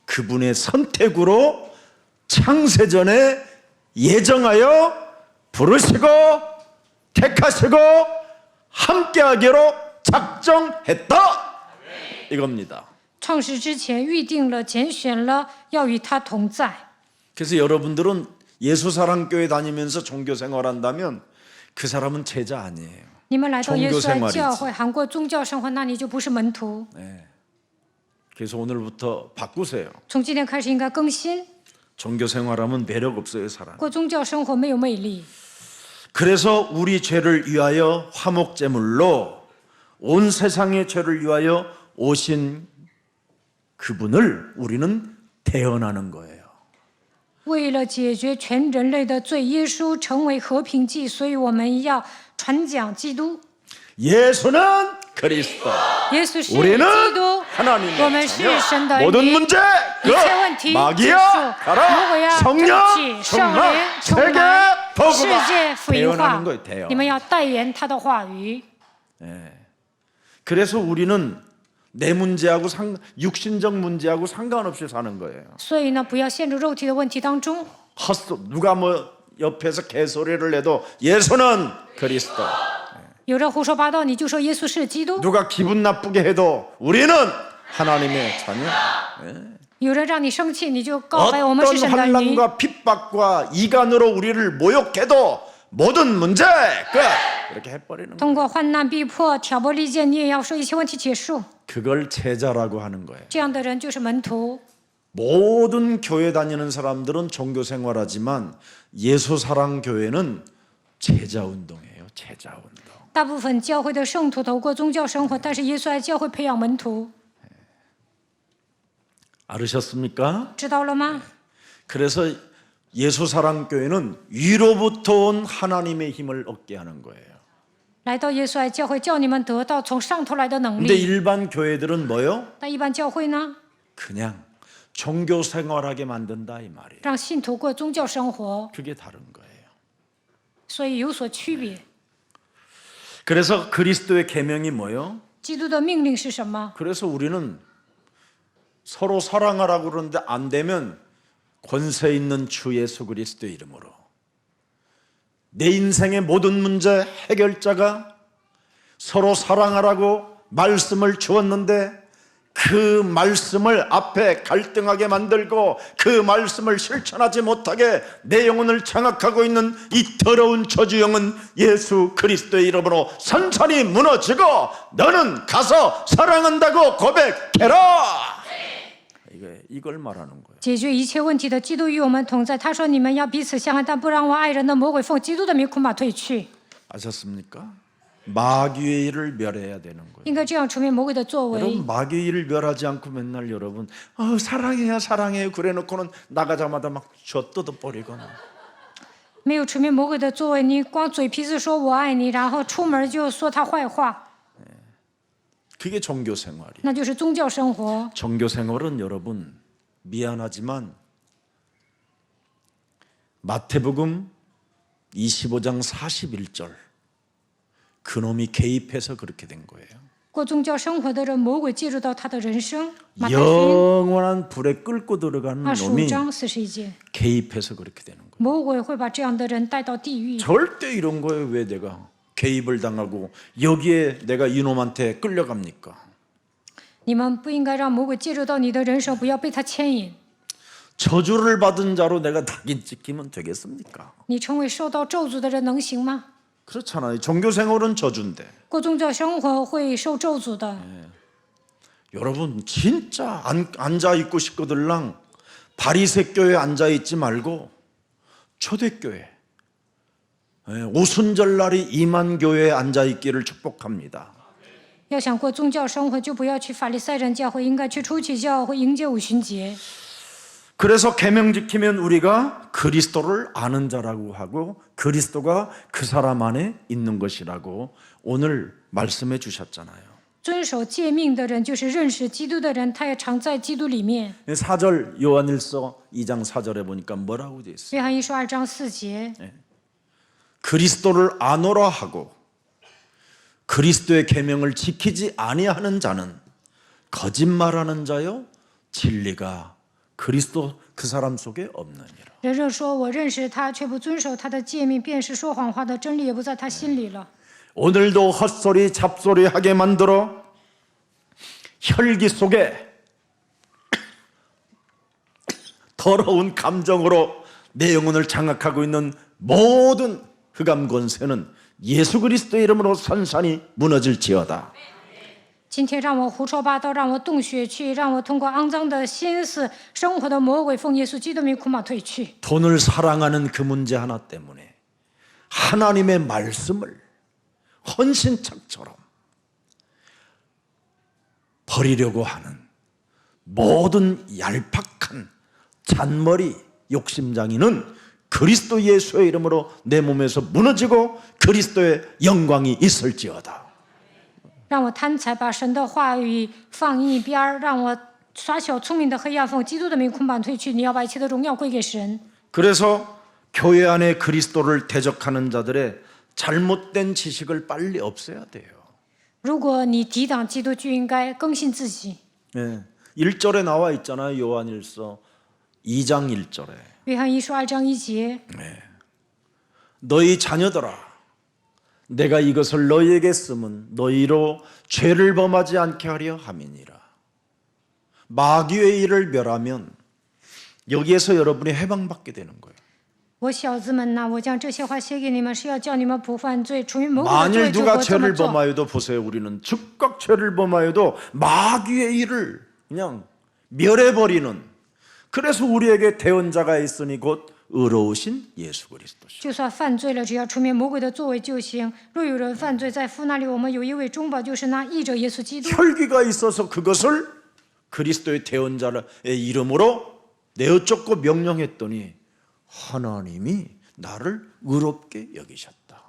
그분의 선택으로 창세전에 예정하여 부르시고 택하시고 함께하기로 작정했다 이겁니다. 创世之前预定了、拣选了，要与他同在。 그래서 여러분들은 예수사랑교회 다니면서 종교 생활한다면 그 사람은 제자 아니에요. 你们来到耶稣爱 종교생활이지 教会，韩国宗教生活，那你就不是门徒。 그래서 오늘부터 바꾸세요. 从今天开始应该更新， 종교 생활하면 매력 없어요, 사람. 过宗教生活没有魅力。 그래서 우리 죄를 위하여 화목제물로 온 세상의 죄를 위하여 오신 그분을 우리는 대언하는 거예요. 为了解决全人类的罪，耶稣成为和平祭，所以我们要传讲基督。 예수는 그리스도, 耶稣是 우리는 基督， 하나님의 我们是神的 자녀. 모든 儿女。 문제 一切问题 그 结束， 마귀야 魔 가라 鬼要 성령 争气，圣 충만 灵充 세계 满，世 복음화 界福音化 대언하는 거예요. 대언. 你们要代言他的话语。 그래서 우리는 내 문제하고 육신적 문제하고 상관없이 사는 거예요. 所以呢，不要陷入肉体的问题当中。 헛소 누가 뭐 옆에서 개소리를 내도 예수는 그리스도. 有人胡说八道，你就说耶稣是基督； 누가 기분 나쁘게 해도 우리는 하나님의 자녀. 有人让你生气，你就告白我们是 어떤 神的儿女。 환난과 핍박과 이간으로 우리를 모욕해도 모든 문제 끝. 이렇게 해버리는 거예요. 通过患难逼迫、挑拨离间，你也要说一切问题结束。 그걸 제자라고 하는 거예요. 这样的人就是门徒。 모든 교회 다니는 사람들은 종교 생활하지만 예수 사랑 교회는 제자 운동이에요. 제자 운동. 大部分教会的圣徒都过宗教生活，但是耶稣爱教会培养门徒， 알으셨습니까? 知道了吗？ 그래서 예수 사랑 교회는 위로부터 온 하나님의 힘을 얻게 하는 거예요. 来到耶稣爱教会，叫你们得到从上头来的能 근데 力。 일반 교회들은 뭐요? 但一般教会呢， 그냥 종교 생활하게 만든다 이 말이에요. 让信徒过宗教生活， 그게 다른 거예요. 所以有所区别。 그래서 그리스도의 계명이 뭐요? 基督的命令是什么？ 그래서 우리는 서로 사랑하라고 그러는데 안 되면 권세 있는 주 예수 그리스도의 이름으로 내 인생의 모든 문제 해결자가 서로 사랑하라고 말씀을 주었는데 그 말씀을 앞에 갈등하게 만들고 그 말씀을 실천하지 못하게 내 영혼을 장악하고 있는 이 더러운 저주영은 예수 그리스도의 이름으로 산산이 무너지고 너는 가서 사랑한다고 고백해라. 이걸 말하는 거예요. 解决一切问题的基督与我们同在。他说：“你们要彼此相爱，但不让我爱人的魔鬼奉基督的名恐怕退去。 아셨습니까? 마귀의 일을 멸해야 되는 거예요. 应该这样除灭魔鬼的作为。 여러분 마귀의 일을 멸하지 않고 맨날 여러분 사랑해요 사랑해요 그래놓고는 나가자마자 막 쥐어 뜯어버리거나 没有除灭魔鬼的作为，你光嘴皮子说我爱你，然后出门就说他坏话， 그게 종교 생활이에요. 那就是宗教生活。 종교 생활은 여러분 미안하지만 마태복음 25장 41절 그놈이 개입해서 그렇게 된 거예요. 过宗教生活的人，魔鬼介入到他的人生。马太福音 영원한 불에 끌고 들어가는 25 놈이 章41节， 개입해서 그렇게 되는 거예요. 魔鬼会把这样的人带到地狱。 절대 이런 거에 왜 내가 개입을 당하고 여기에 내가 이놈한테 끌려갑니까? 你们不应该让魔鬼介入到你的人生，不要被他牵引。 저주를 받은 자로 내가 낙인 찍히면 되겠습니까? 你成为受到咒诅的人能行吗？ 그렇잖아요. 종교 생활은 저주인데. 过宗教生活会受咒诅的。 여러분 진짜 앉아 있고 싶거들랑 바리새 교회 앉아 있지 말고 초대교회 오순절날이 이만교회에 앉아 있기를 축복합니다. 要想过宗教生活，就不要去法利赛人教会，应该去初期教会迎接五旬节。 그래서 계명 지키면 우리가 그리스도를 아는 자라고 하고 그리스도가 그 사람 안에 있는 것이라고 오늘 말씀해 주셨잖아요. 遵守诫命的人，就是认识基督的人，他也常在基督里面。 4절 요한일서 2장 4절에 보니까 뭐라고 돼 있어요? 约翰一书2章4节， 그리스도를 아노라 하고 그리스도의 계명을 지키지 아니하는 자는 거짓말하는 자요 진리가 그리스도 그 사람 속에 없느니라. 人若说我认识他，却不遵守他的诫命，便是说谎话的，真理也不在他心里了。 오늘도 헛소리 잡소리 하게 만들어 혈기 속에 더러운 감정으로 내 영혼을 장악하고 있는 모든 흑암 권세는 예수 그리스도의 이름으로 산산이 무너질지어다. 今天让我胡说八道，让我动血气，让我通过肮脏的心思生活的魔鬼，奉耶稣基督名苦马退去。 돈을 사랑하는 그 문제 하나 때문에 하나님의 말씀을 헌신짝처럼 버리려고 하는 모든 얄팍한 잔머리 욕심장이는 그리스도 예수의 이름으로 내 몸에서 무너지고 그리스도의 영광이 있을지어다. 让我贪财，把神的话语放一边儿，让我耍小聪明的黑暗，奉基督的名苦马退去。你要把一切的荣耀归给神。 그래서 교회 안에 그리스도를 대적하는 자들의 잘못된 지식을 빨리 없애야 돼요. 如果你抵挡基督，就应该更新自己。 네. 1절에 나와 있잖아요. 요한일서 2장 1절에 约翰一书2章1节， 너희 자녀들아 내가 이것을 너희에게 쓰면 너희로 죄를 범하지 않게 하려 함이니라. 마귀의 일을 멸하면 여기에서 여러분이 해방받게 되는 거예요. 我小子们呐，我将这些话写给你们，是要叫你们不犯罪，出于魔鬼的作 만일 为就 누가 不这么 죄를 做。 범하여도 보세요. 우리는 즉각 죄를 범하여도 마귀의 일을 그냥 멸해버리는, 그래서 우리에게 대언자가 있으니 곧 의로우신 예수 그리스도시죠. 就算犯罪了，只要出灭魔鬼的作为就行。若有人犯罪，在父那里，我们有一位中保，就是那义者耶稣基督。 혈기가 있어서 그것을 그리스도의 대언자의 이름으로 내어쫓고 명령했더니 하나님이 나를 의롭게 여기셨다.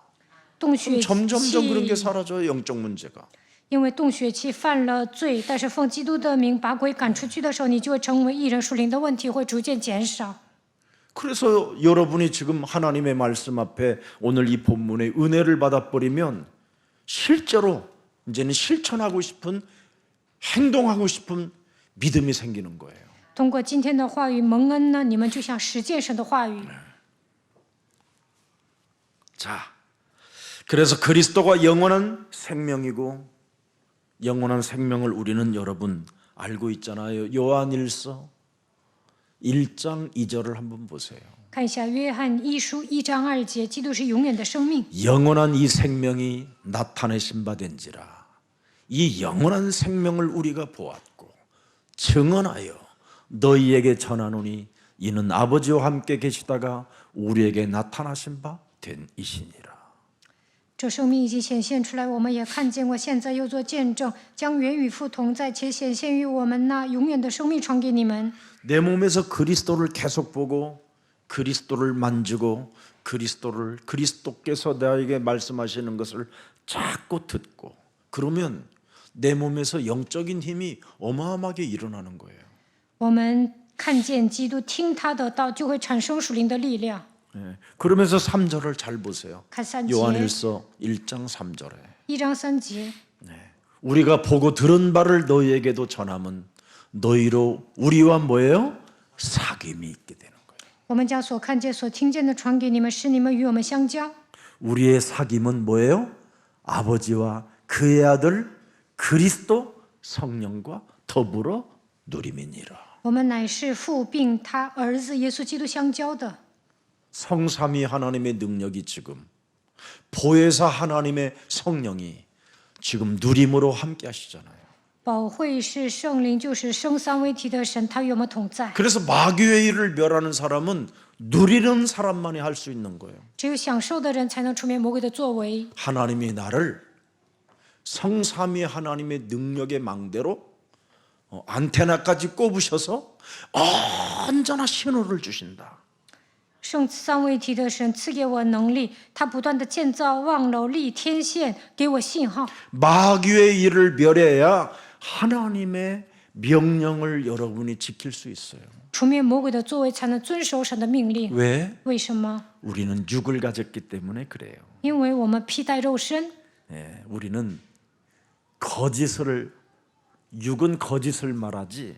动血 점점점 그런 게 气， 사라져요. 영적 문제가. 因为动血气犯了罪，但是奉基督的名把鬼赶出去的时候，你就会成为义人，属灵的问题会逐渐减少。 그래서 여러분이 지금 하나님의 말씀 앞에 오늘 이 본문의 은혜를 받아버리면 실제로 이제는 실천하고 싶은, 행동하고 싶은 믿음이 생기는 거예요. 通过今天的话语蒙恩呢，你们就像实践神的话语。 자, 그래서 그리스도가 영원한 생명이고 영원한 생명을 우리는 여러분 알고 있잖아요. 요한일서 1장 2절을 한번 보세요. 看一下约翰一书1章2节，基督是永远的生命。 영원한 이 생명이 나타내신 바 된지라. 이 영원한 생명을 우리가 보았고 증언하여 너희에게 전하노니 이는 아버지와 함께 계시다가 우리에게 나타나신 바 된 이시니라. 这生命已经显现出来，我们也看见过，现在又做见证，将原与父同在，且显现于我们那永远的生命传给你们。 내 몸에서 그리스도를 계속 보고 그리스도를 만지고 그리스도께서 나에게 말씀하시는 것을 자꾸 듣고 그러면 내 몸에서 영적인 힘이 어마어마하게 일어나는 거예요. 我们看见基督，听他的道，就会产生属灵的力量。 예, 그러면서 3절을 잘 보세요. 看3节， 요한일서 1장 3절에 1章3节。 우리가 보고 들은 바를 너희에게도 전함은 너희로 우리와 뭐예요? 사귐이 있게 되는 거예요. 我们将所看见、所听见的传给你们，使你们与我们相交。 우리의 사귐은 뭐예요? 아버지와 그의 아들 그리스도 성령과 더불어 누림이니라. 我们乃是父并他儿子耶稣基督相交的。 성삼위 하나님의 능력이 지금 보혜사 하나님의 성령이 지금 누림으로 함께 하시잖아요. 保惠是圣灵，就是生三位一体的神，他与我们同在。 그래서 마귀의 일을 멸하는 사람은 누리는 사람만이 할 수 있는 거예요. 只有享受的人才能出灭魔鬼的作为。 하나님이 나를 성삼위 하나님의 능력의 망대로 안테나까지 꼽으셔서 언제나 신호를 주신다. 圣三位一体的神赐给我能力，他不断的建造望楼、立天线，给我信号。 마귀의 일을 멸해야 하나님의 명령을 여러분이 지킬 수 있어요. 除灭魔鬼的作为，才能遵守神的命令。 왜? 为什么？ 우리는 육을 가졌기 때문에 그래요. 因为我们披戴肉身， 예, 우리는 거짓을, 육은 거짓을 말하지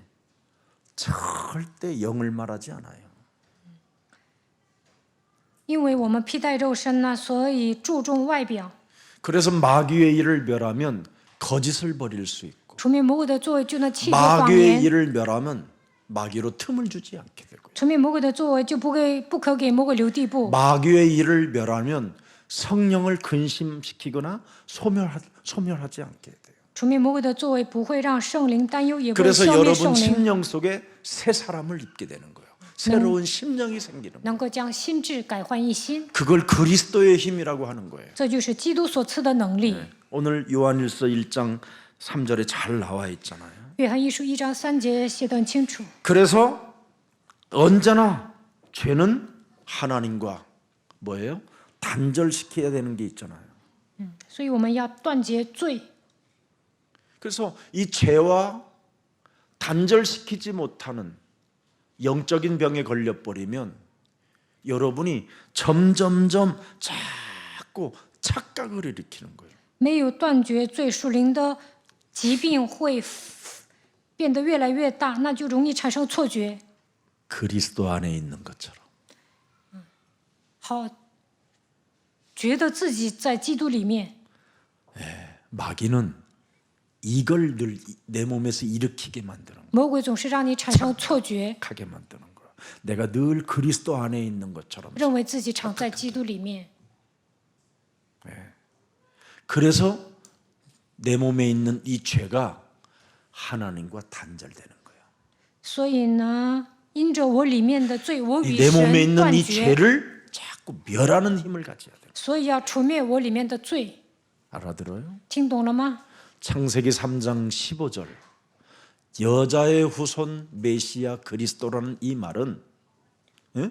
절대 영을 말하지 않아요. 因为我们披戴肉身呢，所以注重外表。 그래서 마귀의 일을 멸하면 거짓을 버릴 수 있고 除灭魔鬼的作为，就能弃绝谎 마귀의 言。 일을 멸하면 마귀로 틈을 주지 않게 되고요. 除灭魔鬼的作为，就不可给魔鬼留地步。 마귀의 일을 멸하면 성령을 근심시키거나 소멸하지 않게 돼요. 除灭魔鬼的作为不会让圣灵担忧，也不会 그래서 消灭 여러분 圣灵， 심령 속에 새 사람을 입게 되는 거예요. 새로운 심령이 생기는 거예요. 能够将心智改换一新， 그걸 그리스도의 힘이라고 하는 거예요. 这就是基督所赐的能力。 오늘 요한일서 1장 3절에 잘 나와 있잖아요. 约翰一书1章3节写得很清楚。 그래서 언제나 죄는 하나님과 뭐예요? 단절시켜야 되는 게 있잖아요. 所以我们要断绝罪。 그래서 이 죄와 단절시키지 못하는 영적인 병에 걸려버리면 여러분이 점점점 자꾸 착각을 일으키는 거예요. 没有断绝罪，属灵的疾病会变得越来越大，那就容易产生错觉。 그리스도 안에 있는 것처럼. 好，觉得自己在基督里面。 마귀는 이걸 늘 내 몸에서 일으키게 만드는 거예요. 魔鬼总是让你产生错觉， 하게 만드는 거예요. 내가 늘 그리스도 안에 있는 것처럼. 认为自己常在基督里面。 그래서 내 몸에 있는 이 죄가 하나님과 단절되는 거예요. 所以呢，因着我里面的罪，我与 내 몸에 神 있는 断 이 绝， 죄를 자꾸 멸하는 힘을 가져야 돼요. 所以要除灭我里面的罪。 알아들어요? 听懂了吗？ 창세기 3장 15절 여자의 후손 메시아 그리스도라는 이 말은 예?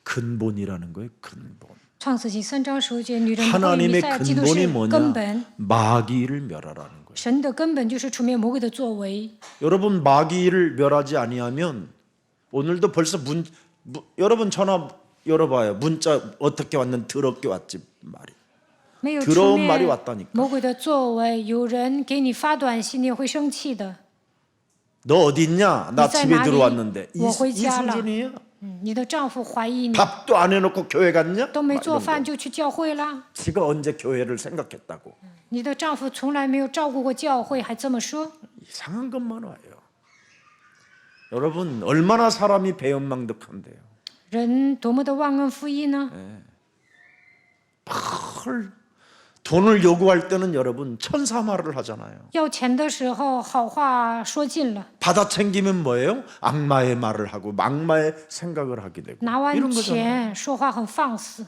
근본이라는 거예요. 근본. 创世纪3章15节，女人不会以 하나님의 弥赛亚基督 근본이 是 뭐냐? 根本， 마귀를 멸하라는 거예요. 神的根本就是除灭魔鬼的作为。 여러분 마귀를 멸하지 아니하면 오늘도 벌써 여러분 전화 열어봐요. 문자 어떻게 왔는 더럽게 왔지 말이. 没有除 더러운 말이 灭 왔다니까. 魔鬼的作为，有人给你发短信，你也会生气的。 너 어디 있냐? 나 니在 집에 哪里？ 들어왔는데. 이 我回家了。 수준이에요. 你的丈夫怀疑你， 밥도 안 해놓고 교회 갔냐? 都没 막 做 이런 饭 거. 就去教会了。 지가 언제 교회를 생각했다고. 你的丈夫从来没有照顾过教会，还这么说， 이상한 것만 와요. 여러분 얼마나 사람이 배은망덕한데요. 人多么的忘恩负义呢？ 헐. 돈을 요구할 때는 여러분 천사말을 하잖아요. 要钱的时候，好话说尽了， 받아 챙기면 뭐예요? 악마의 말을 하고 악마의 생각을 하게 되고 拿完 이런 거잖아요. 钱说话很放肆。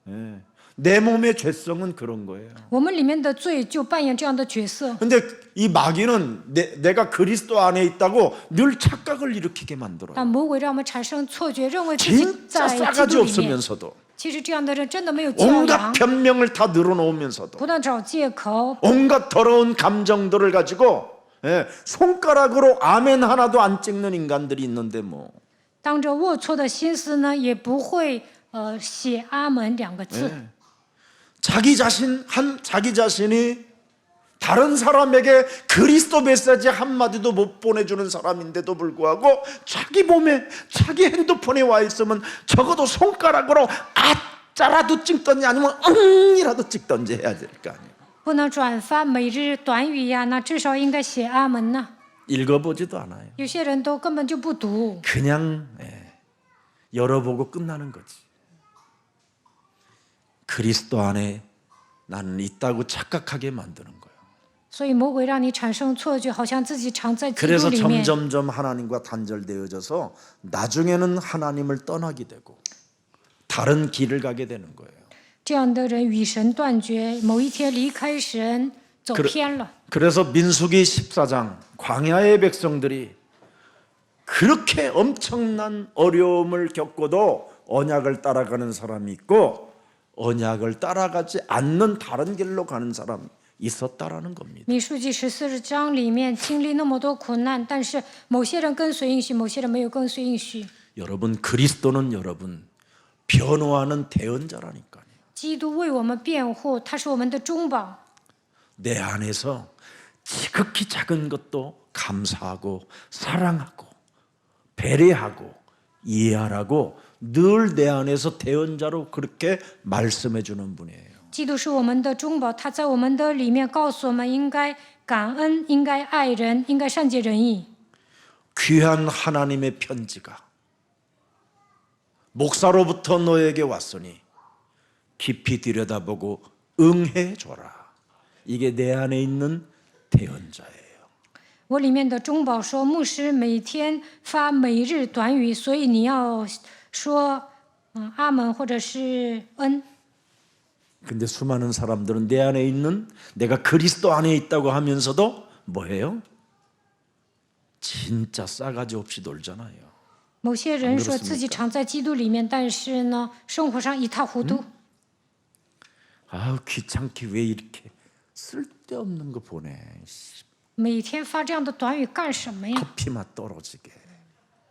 예. 내 몸의 죄성은 그런 거예요. 我们里面的罪就扮演这样的角色。 근데 이 마귀는 내가 그리스도 안에 있다고 늘 착각을 일으키게 만들어요. 但魔鬼让我们产生错觉，认为自己 진짜 在基 싸가지 督里面。 없으면서도 其实这样的人真的没有教 온갖 养， 변명을 다 늘어놓으면서도 不断找借口， 온갖 더러운 감정들을 가지고 손가락으로 아멘 하나도 안 찍는 인간들이 있는데 뭐 当着龌龊的心思呢，也不会写阿门2个字。 자기 자신이 다른 사람에게 그리스도 메시지 한마디도 못 보내주는 사람인데도 불구하고 자기 몸에 자기 핸드폰에 와 있으면 적어도 손가락으로 아짜라도 찍던지 아니면 응이라도 찍던지 해야 될 거 아니에요. 不能转发每日短语呀，那至少应该写阿门呐。 읽어보지도 않아요. 有些人都根本就不读， 그냥 열어보고 끝나는 거지. 그리스도 안에 나는 있다고 착각하게 만드는 거예요. 所以魔鬼让你产生错觉，好像自己常在基督 그래서 里面。 점점점 하나님과 단절되어져서 나중에는 하나님을 떠나게 되고 다른 길을 가게 되는 거예요. 这样的人与神断绝，某一天离开神，走偏了。 그래서 민수기 14장 광야의 백성들이 그렇게 엄청난 어려움을 겪고도 언약을 따라가는 사람이 있고 언약을 따라가지 않는 다른 길로 가는 사람이 있었다라는 겁니다. 民数记14章里面经历那么多苦难，但是某些人跟随应许，某些人没有跟随应许。 여러분 그리스도는 여러분 변호하는 대언자라니까요. 基督为我们辩护，他是我们的中保。 내 안에서 지극히 작은 것도 감사하고 사랑하고 배려하고 이해하라고 늘 내 안에서 대언자로 그렇게 말씀해 주는 분이에요. 基督是我们的中保，他在我们的里面告诉我们应该感恩，应该爱人，应该善解人意。 귀한 하나님의 편지가 목사로부터 너에게 왔으니 깊이 들여다보고 응해 줘라. 이게 내 안에 있는 대언자예요. 我里面的中保说，牧师每天发每日短语，所以你要说阿门或者是恩。 근데 수많은 사람들은 내 안에 있는 내가 그리스도 안에 있다고 하면서도 뭐해요? 진짜 싸가지 없이 놀잖아요. 某些人说自己常在基督里面，但是呢，生活上一塌糊涂。 아우 귀찮게 왜 이렇게 쓸데없는 거 보내. 每天发这样的短语干什么呀？ 커피 맛 떨어지게.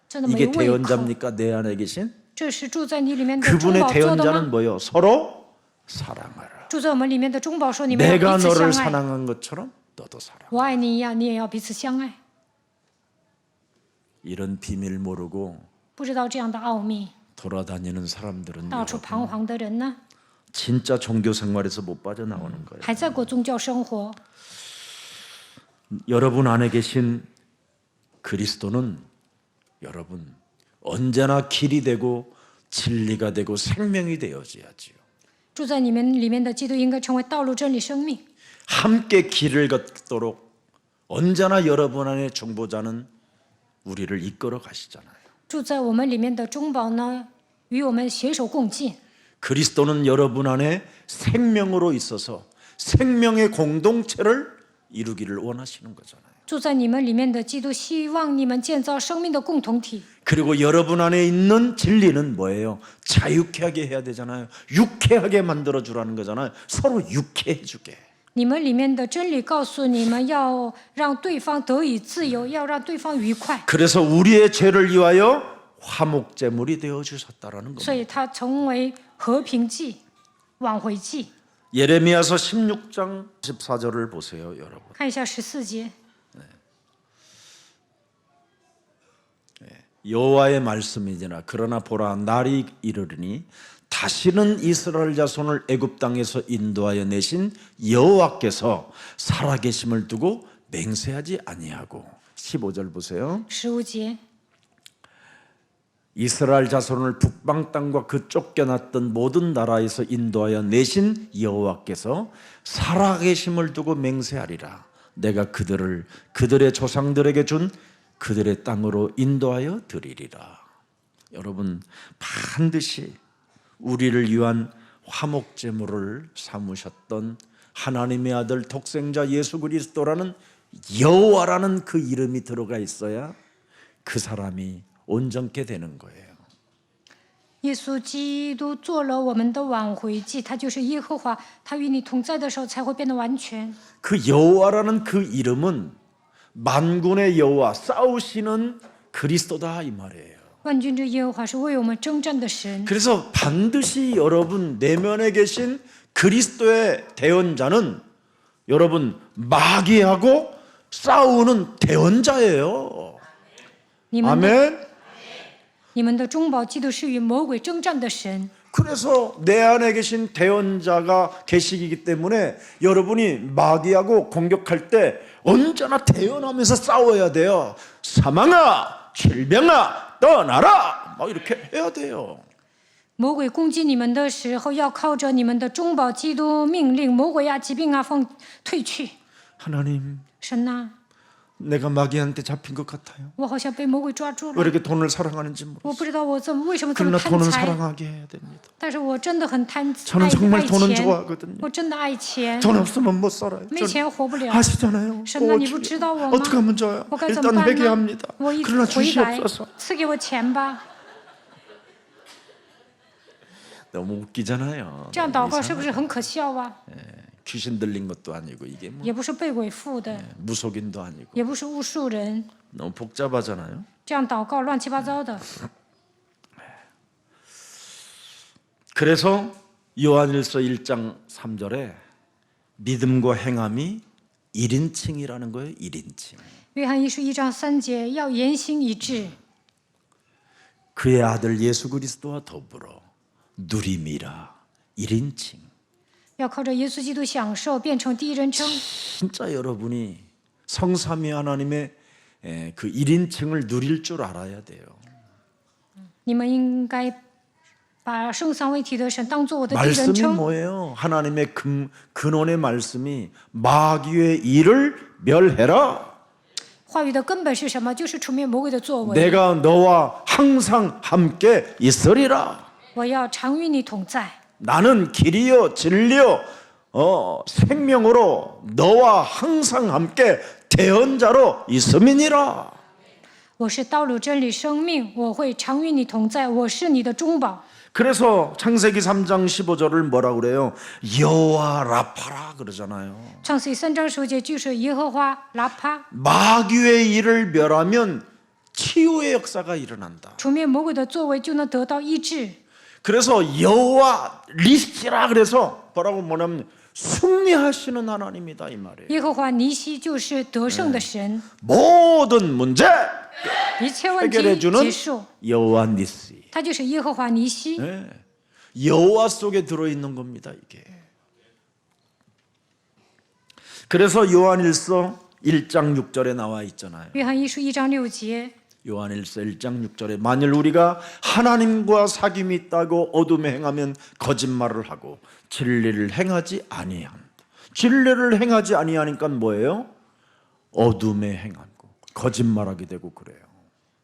真的没 이게 胃口。 대언자입니까? 내 안에 계신 这是住在你里面的中 그분의 保做的 대언자는 吗？ 뭐요? 서로 사랑하라. 住在我们里面的中保说，你们要 내가 彼此 너를 相爱。 사랑한 것처럼 너도 사랑. 我爱你一样，你也要彼此相爱。 이런 비밀 모르고 不知道这样的奥秘， 돌아다니는 사람들은 到处彷徨的人呢， 진짜 종교 생활에서 못 빠져나오는 거예요. 还在过宗教生活。 여러분 안에 계신 그리스도는 여러분 언제나 길이 되고 진리가 되고 생명이 되어져야지요. 住在你们里面的基督应该成为道路、真理、生命。 함께 길을 걷도록 언제나 여러분 안에 중보자는 우리를 이끌어 가시잖아요. 住在我们里面的中保呢，与我们携手共进。 그리스도는 여러분 안에 생명으로 있어서 생명의 공동체를 이루기를 원하시는 거잖아요. 住在你们里面的基督，希望你们建造生命的共同体。 그리고 여러분 안에 있는 진리는 뭐예요? 자유케하게 해야 되잖아요. 유쾌하게 만들어 주라는 거잖아요. 서로 유쾌해 주게. 你们里面的真理告诉你们要让对方得以自由，要让对方愉快， 그래서 우리의 죄를 위하여 화목제물이 되어 주셨다라는 所 겁니다. 以它成为和平祭、挽回祭。 예레미야서 16장 14절을 보세요, 여러분. 看一下14节， 여호와의 말씀이지나 그러나 보라 날이 이르리니 다시는 이스라엘 자손을 애굽 땅에서 인도하여 내신 여호와께서 살아계심을 두고 맹세하지 아니하고 15절 보세요. 15节， 이스라엘 자손을 북방 땅과 그 쫓겨났던 모든 나라에서 인도하여 내신 여호와께서 살아계심을 두고 맹세하리라. 내가 그들을 그들의 조상들에게 준 그들의 땅으로 인도하여 드리리라. 여러분 반드시 우리를 위한 화목제물을 삼으셨던 하나님의 아들 독생자 예수 그리스도라는 여호와라는 그 이름이 들어가 있어야 그 사람이 온전케 되는 거예요. 耶稣基督做了我们的挽回祭，他就是耶和华，他与你同在的时候才会变得完全。 그 여호와라는 그 이름은 만군의 여호와 싸우시는 그리스도다 이 말이에요. 万军之耶和华是为我们征战的神， 그래서 반드시 여러분 내면에 계신 그리스도의 대언자는 여러분 마귀하고 싸우는 대언자예요. 你们的 아멘. 你们的中保基督是与魔鬼征战的神， 그래서 내 안에 계신 대언자가 계시기 때문에 여러분이 마귀하고 공격할 때 언제나 대언하면서 싸워야 돼요. 사망아, 질병아, 떠나라. 막 이렇게 해야 돼요. 魔鬼攻击你们的时候，要靠着你们的中保基督命令魔鬼啊、疾病啊退去。 하나님, 神呐、 내가 마귀한테 잡힌 것 같아요. 我好像被魔鬼抓住 왜 了， 이렇게 돈을 사랑하는지 我 모르겠어요. 不知道我为什么这么 그러나 贪 돈은 财， 사랑하게 해야 됩니다. 但是我真的很贪 저는 爱 정말 爱 돈은 钱， 좋아하거든요. 我真的爱钱， 돈 없으면 못 살아요. 没 저는 钱活不了。 아시잖아요. 神呐，你不知道我吗？ 어떻게 하면 좋아요? 我该怎么 일단 办呢？ 회개합니다. 我一 그러나 回来 주시옵소서. ，赐给我钱吧。 너무 웃기잖아요. 这样祷告是不是很可笑啊？ 귀신 들린 것도 아니고 이게 뭐 也不是被鬼附的， 무속인도 아니고 也不是巫术人， 너무 복잡하잖아요. 这样祷告乱七八糟的。 그래서 요한일서 1장 3절에 믿음과 행함이 1인칭이라는 거예요. 1인칭. 约翰一书1章3节，要言行一致， 그의 아들 예수 그리스도와 더불어 누림이라 1인칭. 要靠着耶稣基督享受，变成第一人称。 진짜 여러분이 성삼위 하나님의 그 1인칭을 누릴 줄 알아야 돼요. 你们应该把圣三位一体的神当做我的第人 말씀이 称。 뭐예요? 하나님의 근원의 말씀이 마귀의 일을 멸해라. 话语的根本是什么？就是除灭魔鬼的作为。 내가 너와 항상 함께 있으리라. 我要常与你同在。 나는 길이요 진리요 생명으로 너와 항상 함께 대언자로 있음이니라. 我是道路、真理、生命，我会常与你同在，我是你的中保。 그래서 창세기 3장 15절을 뭐라 그래요? 여호와 라파라 그러잖아요. 创世3章15节就是耶和华拉帕， 마귀의 일을 멸하면 치유의 역사가 일어난다. 除灭魔鬼的作为就能得到医治。 그래서 여호와 리시라 그래서 뭐냐면 승리하시는 하나님이다 이 말이에요. 耶和华尼西就是得胜的神， 모든 문제 一切问题 해결해주는 结束。 여호와 니시. 他就是耶和华尼西， 네. 여호와 속에 들어있는 겁니다 이게. 그래서 요한일서 1장 6절에 나와 있잖아요. 约翰一书1章6节， 요한일서 1장 6절에 만일 우리가 하나님과 사귐이 있다고 어둠에 행하면 거짓말을 하고 진리를 행하지 아니함. 진리를 행하지 아니하니까 뭐예요? 어둠에 행하고 거짓말하게 되고 그래요.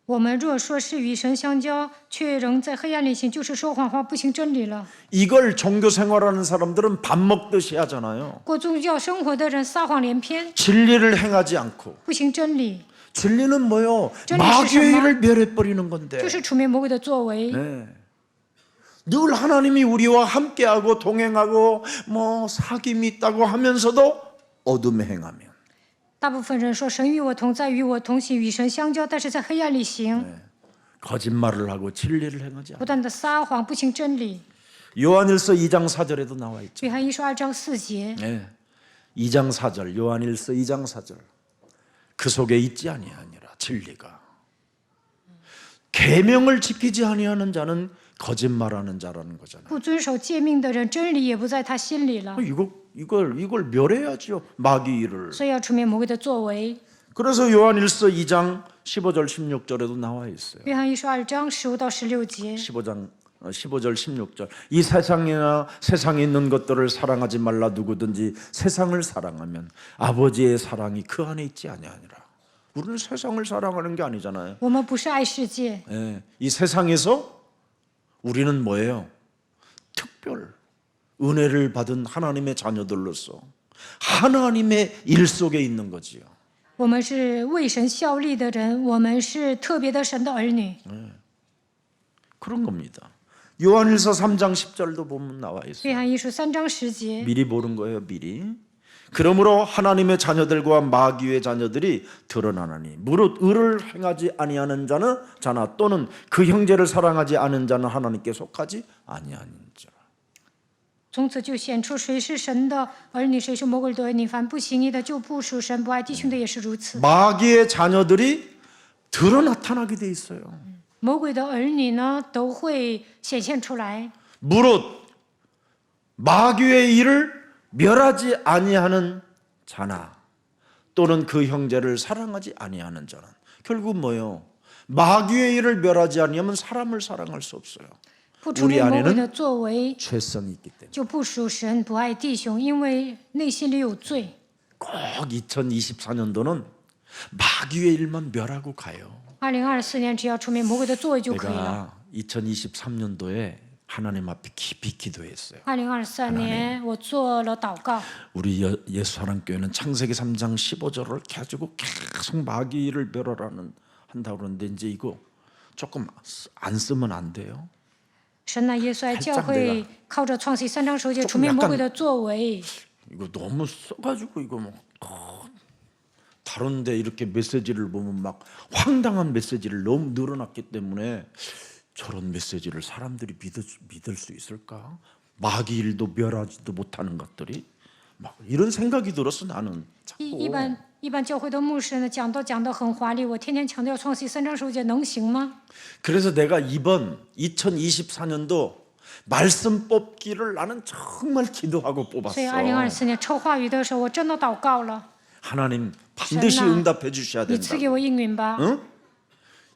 我们若说是与神相交，却仍在黑暗里行，就是说谎话，不行真理了。 이걸 종교 생활하는 사람들은 밥 먹듯이 하잖아요. 过宗教生活的人撒谎连篇， 진리를 행하지 않고. 不行真理， 진리는 뭐요? 진리 마귀의 시스템 일을 멸해버리는 건데. 就是除灭魔鬼的作为。 네. 늘 하나님이 우리와 함께하고 동행하고 뭐 사귐이 있다고 하면서도 어둠에 행하면 大部分人说神与我同在，与我同行，与神相交，但是在黑暗里行， 거짓말을 하고 진리를 행하지 않아. 不断的撒谎，不行真理。 요한일서 2장 4절에도 나와 있죠. 约翰一书2章4节， 네. 2장 4절 요한일서 2장 4절 그 속에 있지 아니하니라 진리가. 계명을 지키지 아니하는 자는 거짓말하는 자라는 거잖아요. 不遵守诫命的人，真理也不在他心里了。 이걸 멸해야죠. 마귀 일을. 所以要除灭魔鬼的作为。 그래서 요한일서 2장 15절 16절에도 나와 있어요. 约翰一书2章15到16节， 15절 16절 이 세상이나 세상에 있는 것들을 사랑하지 말라. 누구든지 세상을 사랑하면 아버지의 사랑이 그 안에 있지 아니하니라. 우리는 세상을 사랑하는 게 아니잖아요. 我们不是爱世界， 예, 이 세상에서 우리는 뭐예요? 특별 은혜를 받은 하나님의 자녀들로서 하나님의 일 속에 있는 거지요. 我们是为神效力的人，我们是特别的神的儿女。 그런 겁니다. 요한일서 3장 10절도 보면 나와 있어요. 约翰一书3章10节， 미리 보는 거예요, 미리. 그러므로 하나님의 자녀들과 마귀의 자녀들이 드러나나니 무릇 의를 행하지 아니하는 자나 또는 그 형제를 사랑하지 않은 자는 하나님께 속하지 아니하는 자. 从此就显出谁是神的儿女，谁是魔鬼的儿女。凡不行义的就不属神，不爱弟兄的也是如此。 마귀의 자녀들이 드러 나타나게 돼 있어요. 魔鬼的儿女呢，都会显现出来。 무릇 마귀의 일을 멸하지 아니하는 자나 또는 그 형제를 사랑하지 아니하는 자는 결국 뭐예요? 마귀의 일을 멸하지 아니하면 사람을 사랑할 수 없어요. 不除灭魔鬼的作为， 죄성이 있기 때문에 就不属神，不爱弟兄，因为内心里有罪。 꼭 2024년도는 마귀의 일만 멸하고 가요. 2024年只要除灭魔鬼的作为就可以了。 제가 2023년도에 하나님 앞에 깊이 기도했어요. 2023年我做了祷告， 우리 예수사랑교회는 창세기 3장 15절을 가지고 계속 마귀 일을 멸하라는 한다고 그러는데 이제 이거 조금 안 쓰면 안 돼요. 神呐，耶稣爱教会靠着创世3章10节除灭魔鬼的作为。 이거 너무 써가지고 이거 뭐 다른데 이렇게 메시지를 보면 막 황당한 메시지를 너무 늘어났기 때문에 저런 메시지를 사람들이 믿을 수 있을까? 마귀 일도 멸하지도 못하는 것들이 막 이런 생각이 들어서 나는 자꾸 一般教会的牧师呢，讲得很华丽，我天天强调创世3章10节能行吗？ 그래서 내가 이번 2024년도 말씀 뽑기를 나는 정말 기도하고 所以 뽑았어. 2024年抽话语的时候，我真的祷告了， 하나님 반드시神呐， 응답해 주셔야 你赐 된다. 给我应允吧。 응?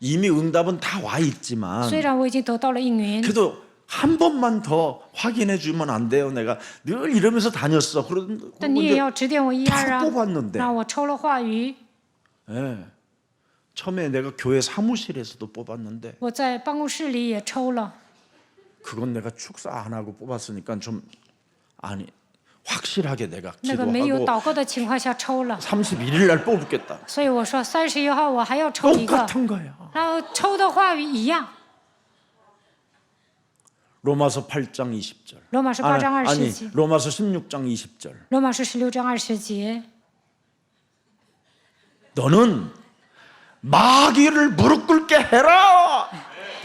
이미 응답은 다 와 있지만 虽然我已经得到了应允， 그래도 한 번만 더 확인해 주면 안 돼요? 내가 늘 이러면서 다녔어. 그런데 但你也要指点我一二啊 다 뽑았는데. 让我抽了话语， 예. 처음에 내가 교회 사무실에서도 뽑았는데 我在办公室里也抽了， 그건 내가 축사 안 하고 뽑았으니까 좀 아니 확실하게 내가 那个没有 기도하고 祷告的情况下抽了， 31일 날 뽑겠다. 所以我说31号我还要抽一个， 똑같은 거야. 然后抽的话语一样。 로마서 8장 20절. 罗马书8章 아니 20节， 로마서 16장 20절. 罗马书16章20节， 너는 마귀를 무릎 꿇게 해라.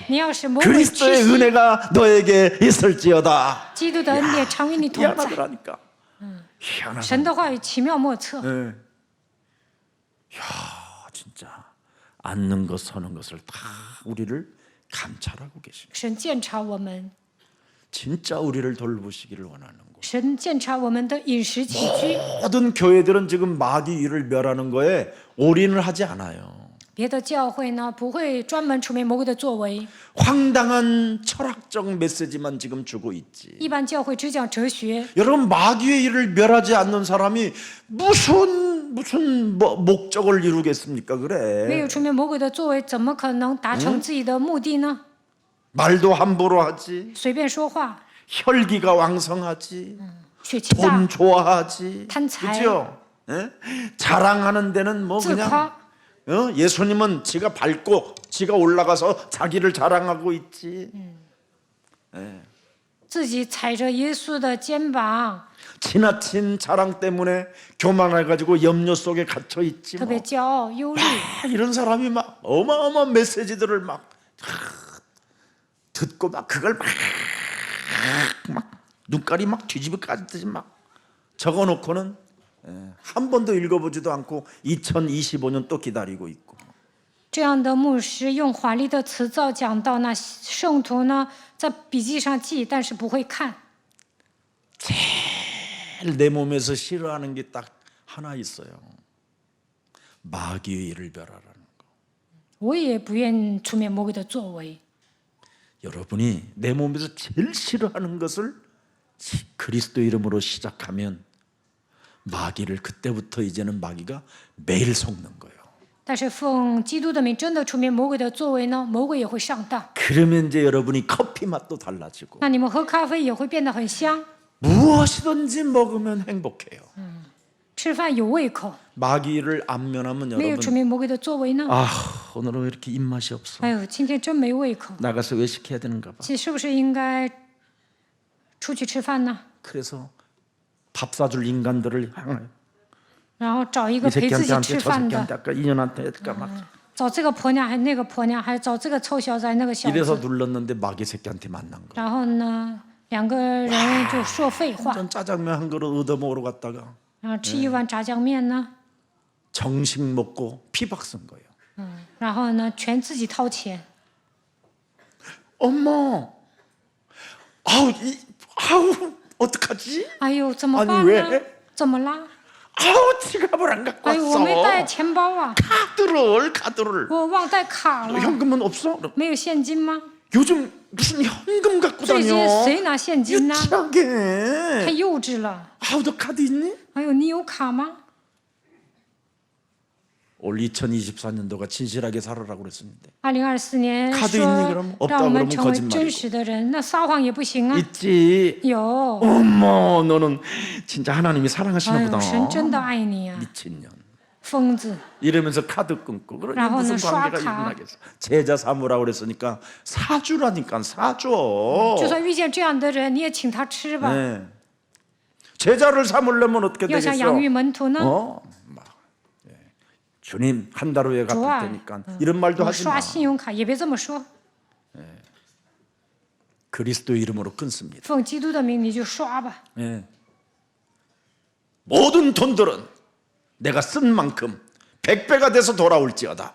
你要是魔鬼屈 그리스도의 膝， 은혜가 너에게 있을지어다. 基督的恩典常与你同在。 희한하더라니까. 희한하다. 神的话语奇妙莫测， 네. 야, 진짜 앉는 것 서는 것을 다 우리를 감찰하고 계십니다. 神鉴察我们， 진짜 우리를 돌보시기를 원하는 거. 神鉴察我们的饮食起居。 모든 교회들은 지금 마귀 일을 멸하는 거에 올인을 하지 않아요. 别的教会呢不会专门出面魔鬼的作为， 황당한 철학적 메시지만 지금 주고 있지. 一般教会只讲哲学。 여러분 마귀의 일을 멸하지 않는 사람이 무슨 목적을 이루겠습니까? 没 그래. 有出面魔鬼的作为，怎么可能达成自己的目的呢？ 말도 함부로 하지. 随便说话， 혈기가 왕성하지. 血气大 돈 ， 좋아하지. 탄财. 그죠? 예? 자랑하는 데는 뭐 自 그냥 夸。 예수님은 지가 밟고 지가 올라가서 자기를 자랑하고 있지. 自己踩着耶稣的肩膀， 지나친 자랑 때문에 교만해가지고 염려 속에 갇혀 있지. 特 뭐. 别骄傲、忧虑。 이런 사람이 막 어마어마한 메시지들을 막 듣고 막 그걸 막 눈깔이 막 뒤집어 까듯이 막 적어놓고는 한 번도 읽어보지도 않고 2025년 또 기다리고 있고. 这样的牧师用华丽的词藻讲到，那圣徒呢在笔记上记，但是不会看。 제일 내 몸에서 싫어하는 게 딱 하나 있어요. 마귀의 일을 멸하라는 거. 我也不愿出面魔鬼的作为。 여러분이 내 몸에서 제일 싫어하는 것을 그리스도 이름으로 시작하면 마귀를 그때부터 이제는 마귀가 매일 속는 거예요. 但是奉基督的名真的出面魔鬼的作为呢，魔鬼也会上当。 그러면 이제 여러분이 커피 맛도 달라지고 那你们喝咖啡也会变得很香， 무엇이든지 먹으면 행복해요. 吃饭有胃口。 마귀를 안면하면 没有出 여러분 面魔鬼的作为呢？ 아 오늘은 왜 이렇게 입맛이 없어? 哎呦，今天真没胃口， 나가서 외식해야 되는가 봐. 是不是应该出去吃饭呢？ 그래서 밥 사줄 인간들을 향하여 然后找一 이 个陪自己 새끼한테 吃 저 饭的， 새끼한테 아까 인연한테 할까 막 找这个婆娘还那个婆娘，还找这个臭小子还那个小 이래서 子， 눌렀는데 마귀 새끼한테 만난 거. 然后呢，两个人就说废话， 전 짜장면 한 그릇 얻어 먹으러 갔다가 然后吃一碗炸酱面呢， 정식 먹고 피박 쓴 거예요. 然后呢全自己掏钱。 엄마, 아우 어떡하지? 哎呦，怎么 아니 办 왜 呢？怎么啦？ 아우 지갑을 안 갖고 哎呦，我没带 왔어. 钱包啊， 카드를 我忘带卡了， 현금은 없어? 没有现金吗？ 요즘 무슨 현금 갖고 最近 다녀? 谁拿现金呢？ 유치하게. 太幼稚了。 아우 너 카드 있니? 哎呦，你有卡吗？ 올 2024년도가 진실하게 살아라고 그랬었는데 2024年 카드 说 있니 그럼? 없다 让我们 그러면 成为 거짓말이고 真实的人，那撒谎也不行啊。 있지. 有， 어머 너는 진짜 하나님이 사랑하시나 哎 보다. 呦，神真的爱你啊， 미친년. 疯子！ 이러면서 카드 끊고 그러니 라고는 무슨 관계가 쏴카. 일어나겠어. 제자 삼으라고 그랬으니까 사주라니까 사줘. 就算遇见这样的人，你也请他吃吧。 네. 제자를 삼으려면 어떻게 要想 되겠어? 养育门徒呢， 막 예. 주님 한 달 후에 갚을 좋아. 테니까 이런 말도 我 하지 마. 刷信用卡也别这么说， 그리스도 이름으로 끊습니다. 奉基督的名你就刷吧。 예. 모든 돈들은 내가 쓴 만큼 100배가 돼서 돌아올지어다.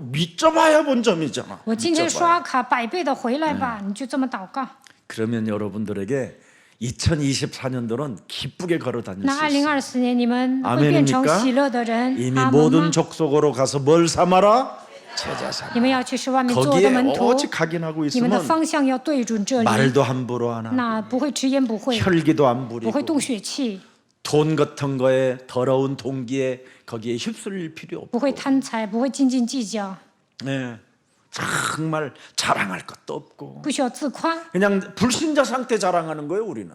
믿져봐야 본 점이잖아. 我今天 믿져봐야. 刷卡100倍的回来吧，你就这么祷告。 그러면 여러분들에게 2024년도는 기쁘게 걸어 다닐 那 수 있어요. 2024年你们会变成 아멘입니까? 喜乐的人。 이미 阿门 모든 吗？ 족속으로 가서 뭘 삼아라? 제자상. 你们要去使万民做我的 거기에 门徒， 오직 각인하고 你们的 있으면 方向要对准这里， 말도 함부로 안 하고 那不会直言不讳， 혈기도 안 不会 부리고 动血气， 돈 같은 거에 더러운 동기에 거기에 휩쓸릴 필요 不会 없고 贪财，不会斤斤计较， 네, 정말 자랑할 것도 없고 不需要自夸。 그냥 불신자 상태 자랑하는 거예요. 우리는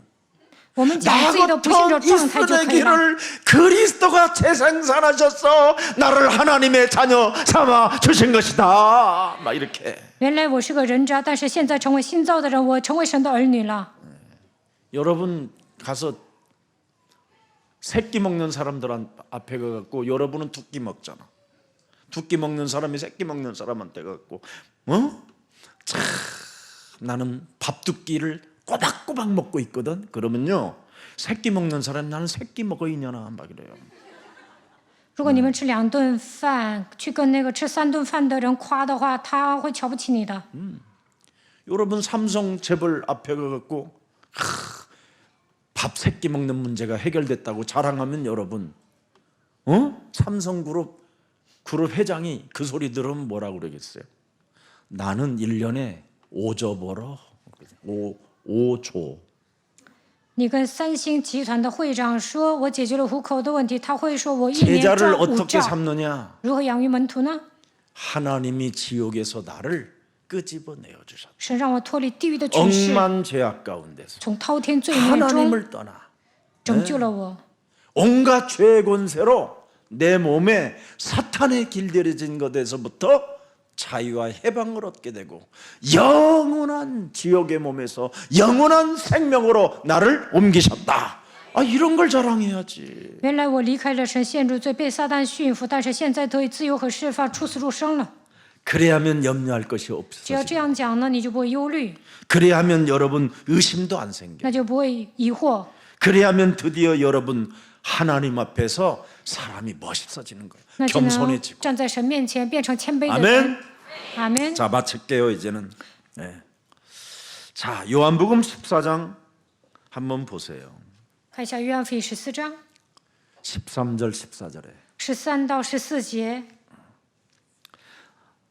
我们讲 나 自己的不信者 같은 状态就 이스라엘 可以了。 길을 그리스도가 재생산하셔서 나를 하나님의 자녀 삼아 주신 것이다. 막 이렇게 原来我是个人渣，但是现在成为新造的人，我成为神的儿女了。 여러분 가서 새끼 먹는 사람들 앞에 가갖고 여러분은 두 끼 먹잖아. 두 끼 먹는 사람이 새끼 먹는 사람한테 가갖고 참 나는 밥 두 끼를 꼬박꼬박 먹고 있거든. 그러면요 새끼 먹는 사람 나는 새끼 먹어 이년아 막 이래요. 如果你们吃2顿饭，去跟那个吃3顿饭的人夸的话，他会瞧不起你的。 여러분 삼성 재벌 앞에 가갖고 밥 세끼 먹는 문제가 해결됐다고 자랑하면 여러분 삼성그룹 회장이 그 소리 들으면 뭐라고 그러겠어요? 나는 1년에 5조 벌어. 5조. 你跟三星集团的会长说，我解决了糊口的问题，他会说我一年 제자를 赚5 어떻게 兆。 삼느냐? 如何养育门徒呢？ 하나님이 지옥에서 나를 끄집어내어 주셨다. 神让我脱离地狱的权势， 억만 죄악 가운데서 从滔天罪孽中 하나님을 떠나 拯救了我。 온갖 죄의 권세로 내 몸에 사탄의 길들여진 것에서부터 자유와 해방을 얻게 되고 영원한 지옥의 몸에서 영원한 생명으로 나를 옮기셨다. 이런 걸 자랑해야지. 原来我离开了神，陷入罪，被撒旦驯服，但是现在得以自由和释放，出死入生了。 그래야면 염려할 것이 只要 없어져. 这样讲呢，你就不会忧虑， 그래야면 여러분 의심도 안 생겨. 那就不会疑惑。 그래야면 드디어 여러분 하나님 앞에서 사람이 멋있어지는 거예요. 那就能 겸손해지고. 站在神面前，变成谦卑的 아멘. 人。阿门。 자, 마칠게요, 이제는. 네. 자, 요한복음 14장 한번 보세요. 看一下约翰福音14章 13절 14절에 13到14节。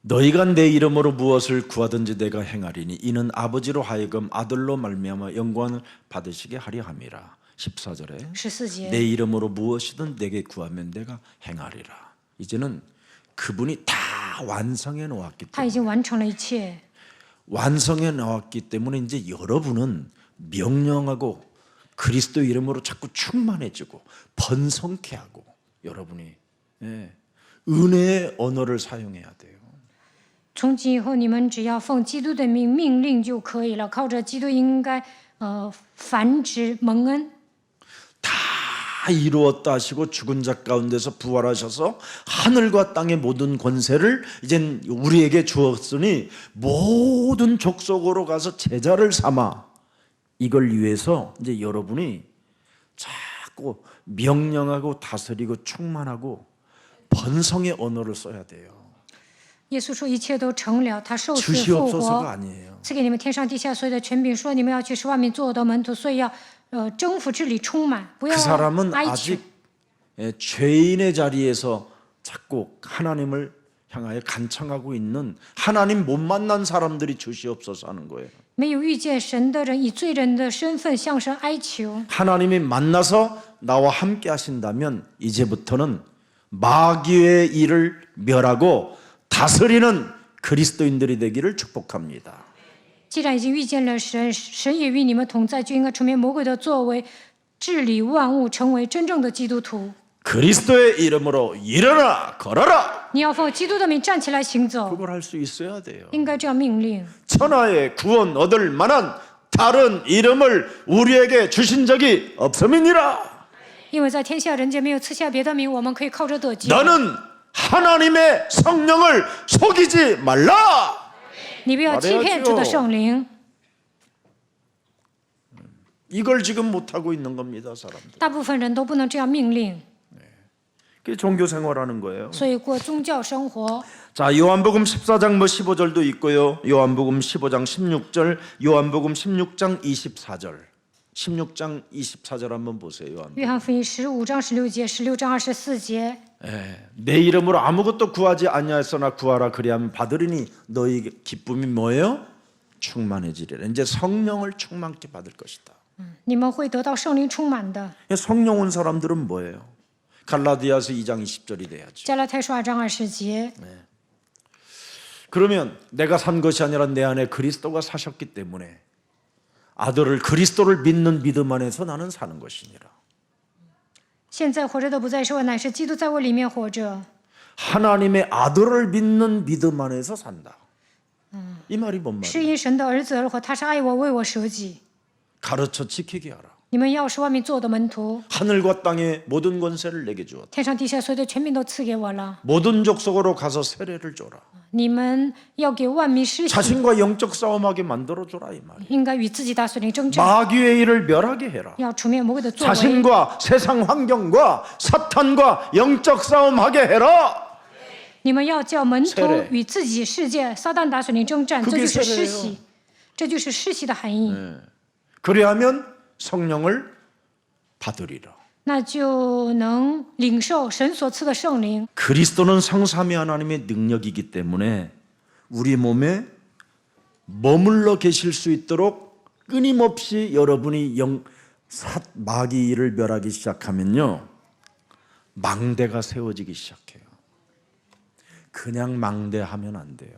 너희가 내 이름으로 무엇을 구하든지 내가 행하리니 이는 아버지로 하여금 아들로 말미암아 영광을 받으시게 하려 함이라. 14절에 14 내 节， 이름으로 무엇이든 내게 구하면 내가 행하리라. 이제는 그분이 다 완성해 놓았기 他已 때문에 经完成了一切。 완성해 놓았기 때문에 이제 여러분은 명령하고 그리스도 이름으로 자꾸 충만해지고 번성케 하고 여러분이 은혜의 언어를 사용해야 돼요. 从今以后，你们只要奉基督的名命令就可以了，靠着基督应该繁殖蒙恩。 다 이루었다 하시고 죽은 자 가운데서 부활하셔서 하늘과 땅의 모든 권세를 이젠 우리에게 주었으니 모든 족속으로 가서 제자를 삼아 이걸 위해서 이제 여러분이 자꾸 명령하고 다스리고 충만하고 번성의 언어를 써야 돼요. 耶稣说一切都成了，他受死复 주시옵소서가 活， 아니에요. 赐给你们天上地下所有的权柄，说你们要去使万民做我的门徒，所以要征服治理充满，不要 그 사람은 哀求 아직 죄인의 자리에서 자꾸 하나님을 향하여 간청하고 있는 하나님 못 만난 사람들이 주시옵소서 하는 거예요. 没有遇见神的人，以罪人的身份向神哀求。 하나님이 만나서 나와 함께 하신다면 이제부터는 마귀의 일을 멸하고 다스리는 그리스도인들이 되기를 축복합니다. 既然已经遇见了神，神也与你们同在，就应该除灭魔鬼的作为，治理万物，成为真正的基督徒。 그리스도의 이름으로 일어나 걸어라. 你要奉基督的名站起来行走， 그걸 할 수 있어야 돼요. 应该这样命令。 천하의 구원 얻을 만한 다른 이름을 우리에게 주신 적이 없음이니라. 因为在天下人间没有赐下别的名，我们可以靠着得救。 너는 하나님의 성령을 속이지 말라. 你不要欺骗主的圣灵。 이걸 지금 못하고 있는 겁니다, 사람들. 大部分人都不能这样命令， 그게 종교 생활하는 거예요. 所以过宗教生活。 자, 요한복음 14장 15절도 있고요. 요한복음 15장 16절, 요한복음 16장 24절. 16장 24절 한번 보세요. 요한복음. 约翰福音15章16节、16章24节， 내 이름으로 아무것도 구하지 아니하였으나 구하라 그리하면 받으리니 너희 기쁨이 뭐예요? 충만해지리라. 이제 성령을 충만케 받을 것이다. 你们会得到圣灵充满的。 성령 온 사람들은 뭐예요? 갈라디아서 2장 20절이 돼야죠. 加拉太书2章20节， 그러면 내가 산 것이 아니라 내 안에 그리스도가 사셨기 때문에 아들을 그리스도를 믿는 믿음 안에서 나는 사는 것이니라. 现在活着的不再是我，乃是基督在我里面活着。 하나님의 아들을 믿는 믿음 안에서 산다. 이 말이 뭔 是 말이에요? 因神的儿子而活，他是爱我，为我舍己。 가르쳐 지키게 하라. 你们要使万民做我的门徒， 하늘과 땅의 모든 권세를 내게 주었다. 天上地下所有的权柄都赐给我了。 모든 족속으로 가서 세례를 줘라. 你们要给万民施洗， 자신과 영적 싸움하게 만들어 줘라 이 말이에요. 应该与自己打属灵征战， 마귀의 일을 멸하게 해라. 要除灭魔鬼的作为， 자신과 세상 환경과 사탄과 영적 싸움하게 해라. 你们要叫门徒 세례 与自己世界撒旦打属灵征战， 그게 这就是施 세례예요 洗，这就是施洗的含义。 그리하면 성령을 받으리라. 那就能领受神所赐的圣灵。 그리스도는 성삼위 하나님의 능력이기 때문에 우리 몸에 머물러 계실 수 있도록 끊임없이 여러분이 마귀 일을 멸하기 시작하면요, 망대가 세워지기 시작해요. 그냥 망대하면 안 돼요.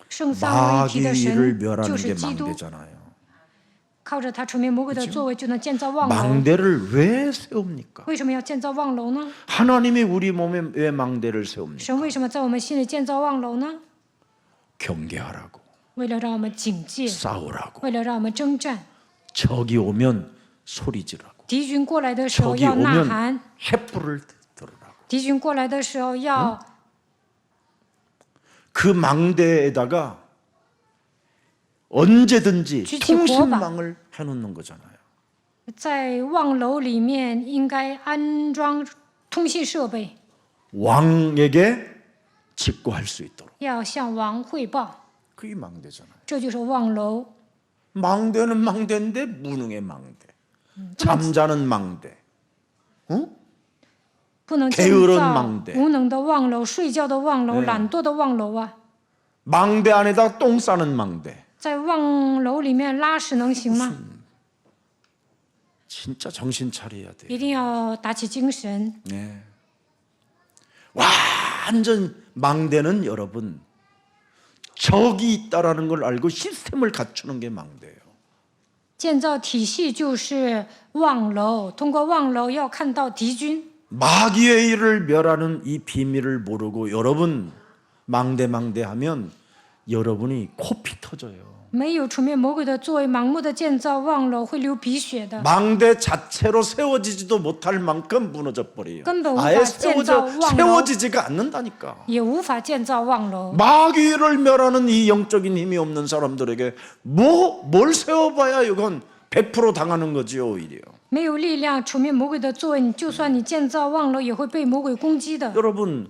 圣三位一体 마귀 的 일을 神就 멸하는 是 게 基督， 망대잖아요. 靠着他除灭魔鬼的作为，就能建造望楼。 망대를 왜 세웁니까? 为什么要建造望楼呢？ 하나님이 우리 몸에 왜 망대를 세웁니까? 神为什么在我们心里建造望楼呢？ 경계하라고, 为了让我们警戒， 싸우라고. 为了让我们征战。 적이 오면 소리지라고. 敌军过来的时候 적이 要呐 오면 喊， 횃불을 들으라고. 敌军过来的时候要 그 망대에다가 언제든지 쥐치 통신망을 해놓는 거잖아요. 在望楼里面应该安装通信设备， 왕에게 직고할 수 있도록. 要向王汇报， 그게 망대잖아요. 这就是望楼。 망대는 망대인데 무능의 망대, 잠자는 망대, 不能建 게으른 造 망대 无能的望楼、睡觉的望楼、懒惰的望楼啊！ 망대 안에다 똥 싸는 망대. 在望楼里面拉屎能行吗？ 진짜 정신 차려야 돼요. 一定要打起精神。 네. 완전 망대는 여러분 적이 있다라는 걸 알고 시스템을 갖추는 게 망대예요. 建造体系就是望楼，通过望楼要看到敌军。 마귀의 일을 멸하는 이 비밀을 모르고 여러분 망대하면 여러분이 코피 터져요. 没有除灭魔鬼的作为，盲目的建造望楼会流鼻血的。 망대 자체로 세워지지도 못할 만큼 무너져 버려요. 根本无法 아예 建造望楼， 세워지지가 않는다니까. 也无法建造望楼。 마귀를 멸하는 이 영적인 힘이 없는 사람들에게 뭘 세워봐야 이건 100% 당하는 거지요, 오히려. 没有力量除灭魔鬼的作为，你就算你建造望楼，也会被魔鬼攻击的。 여러분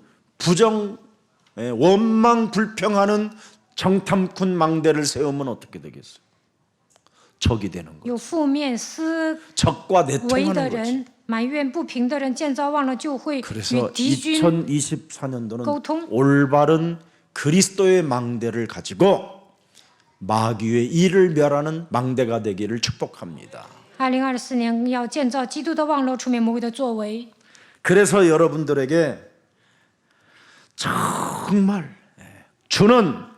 원망 불평하는 정탐꾼 망대를 세우면 어떻게 되겠어요? 적이 되는 거. 有负面思 적과 维的 내통하는 거지. 人、埋怨不平的人建造望楼，就会与 그래서 敌军 2024년도는沟通。 올바른 그리스도의 망대를 가지고 마귀의 일을 멸하는 망대가 되기를 축복합니다. 2024年要建造基督的望楼，除灭魔鬼的作为。 그래서 여러분들에게 정말 주는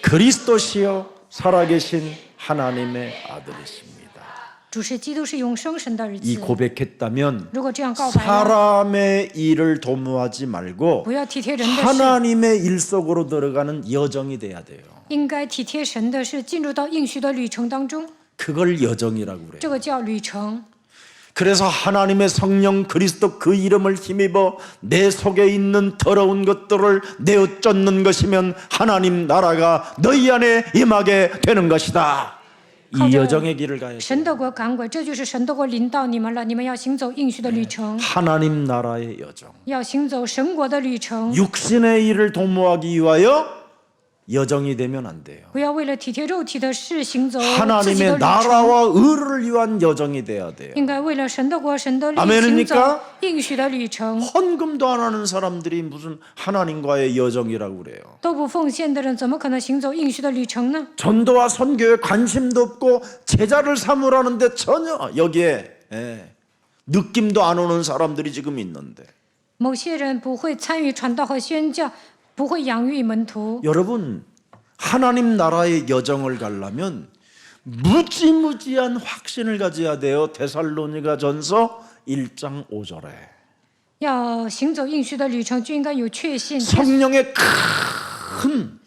그리스도시요 살아계신 하나님의 아들이십니다. 主是基督，是永生神的儿 이 子。 고백했다면 如果这样告白了， 사람의 일을 도모하지 말고 不要体贴人的事， 하나님의 일 속으로 들어가는 여정이 돼야 돼요. 应该体贴神的事，进入到应许的旅程当中。 그걸 여정이라고 그래요. 这个叫旅程。 그래서 하나님의 성령 그리스도 그 이름을 힘입어 내 속에 있는 더러운 것들을 내어쫓는 것이면 하나님 나라가 너희 안에 임하게 되는 것이다. 이 여정의 길을 가야 돼요. 神的国赶鬼，这就是神的国临到你们了。你们要行走应许的旅程， 하나님 나라의 여정. 要行走神国的旅程。 육신의 일을 도모하기 위하여 여정이 되면 안 돼요. 不要为了体贴肉体的事行走自己的 하나님의 旅程， 나라와 의를 위한 여정이 돼야 돼요. 应该为了神的国、神的力 아멘입니까 行走应许的旅程。 헌금도 안 하는 사람들이 무슨 하나님과의 여정이라고 그래요. 都不奉献的人，怎么可能行走应许的旅程呢？ 전도와 선교에 관심도 없고 제자를 삼으라는데 전혀 여기에 느낌도 안 오는 사람들이 지금 있는데 某些人不会参与传道和宣教，不会养育门徒。 여러분 하나님 나라의 여정을 가려면 무지무지한 확신을 가져야 돼요. 데살로니가 전서 1장 5절에 要行走应许的旅程，就应该有确信。 성령의 큰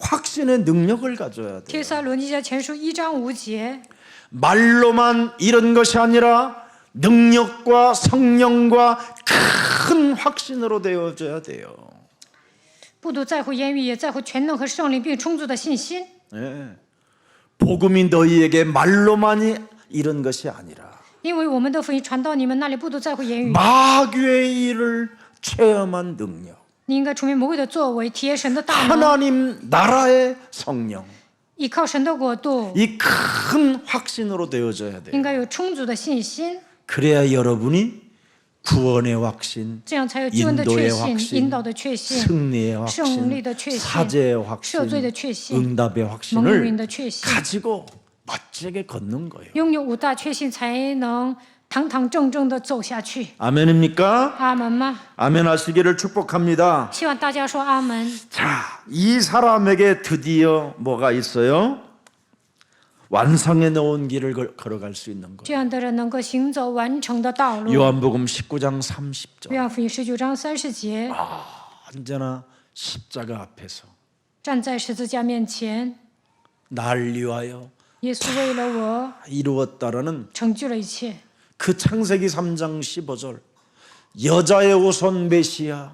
확신의 능력을 가져야 돼요. 帖撒罗尼迦前书1章5节， 말로만 이런 것이 아니라 능력과 성령과 큰 확신으로 되어져야 돼요. 不独在乎言语，也在乎全能和圣灵，并充足的信心。 복음이 너희에게 말로만이 이런 것이 아니라 因为我们的福音传到你们那里，不独在乎言语， 마귀의 일을 체험한 능력, 你应该出面魔鬼的作为，体验神的大能， 하나님 나라의 성령, 依靠神的国度， 이 큰 확신으로 되어져야 돼요. 应该有充足的信心， 그래야 여러분이 구원의 확신, 这样才有救恩的确 인도의 信、 확신, 引导的确信、 승리의 확신, 胜利的确信、 사죄의 확신, 赦罪的确信、 응답의 蒙 확신을 允的确信。 가지고 멋지게 걷는 거예요. 拥有5大确信，才能堂堂正正的走下去。 아멘입니까? 阿门吗？ 아멘 하시기를 축복합니다. 希望大家说阿门。 자, 이 사람에게 드디어 뭐가 있어요? 완성해 놓은 길을 걸어갈 수 있는 거예요. 这样的人能够行走完成的道路。 요한복음 19장 30절. 约翰福音19章30节， 언제나 십자가 앞에서 站在十字架面前， 날 위하여 耶稣为了我 이루었다라는 成就了一切。 그 창세기 3장 15절. 여자의 오손 메시아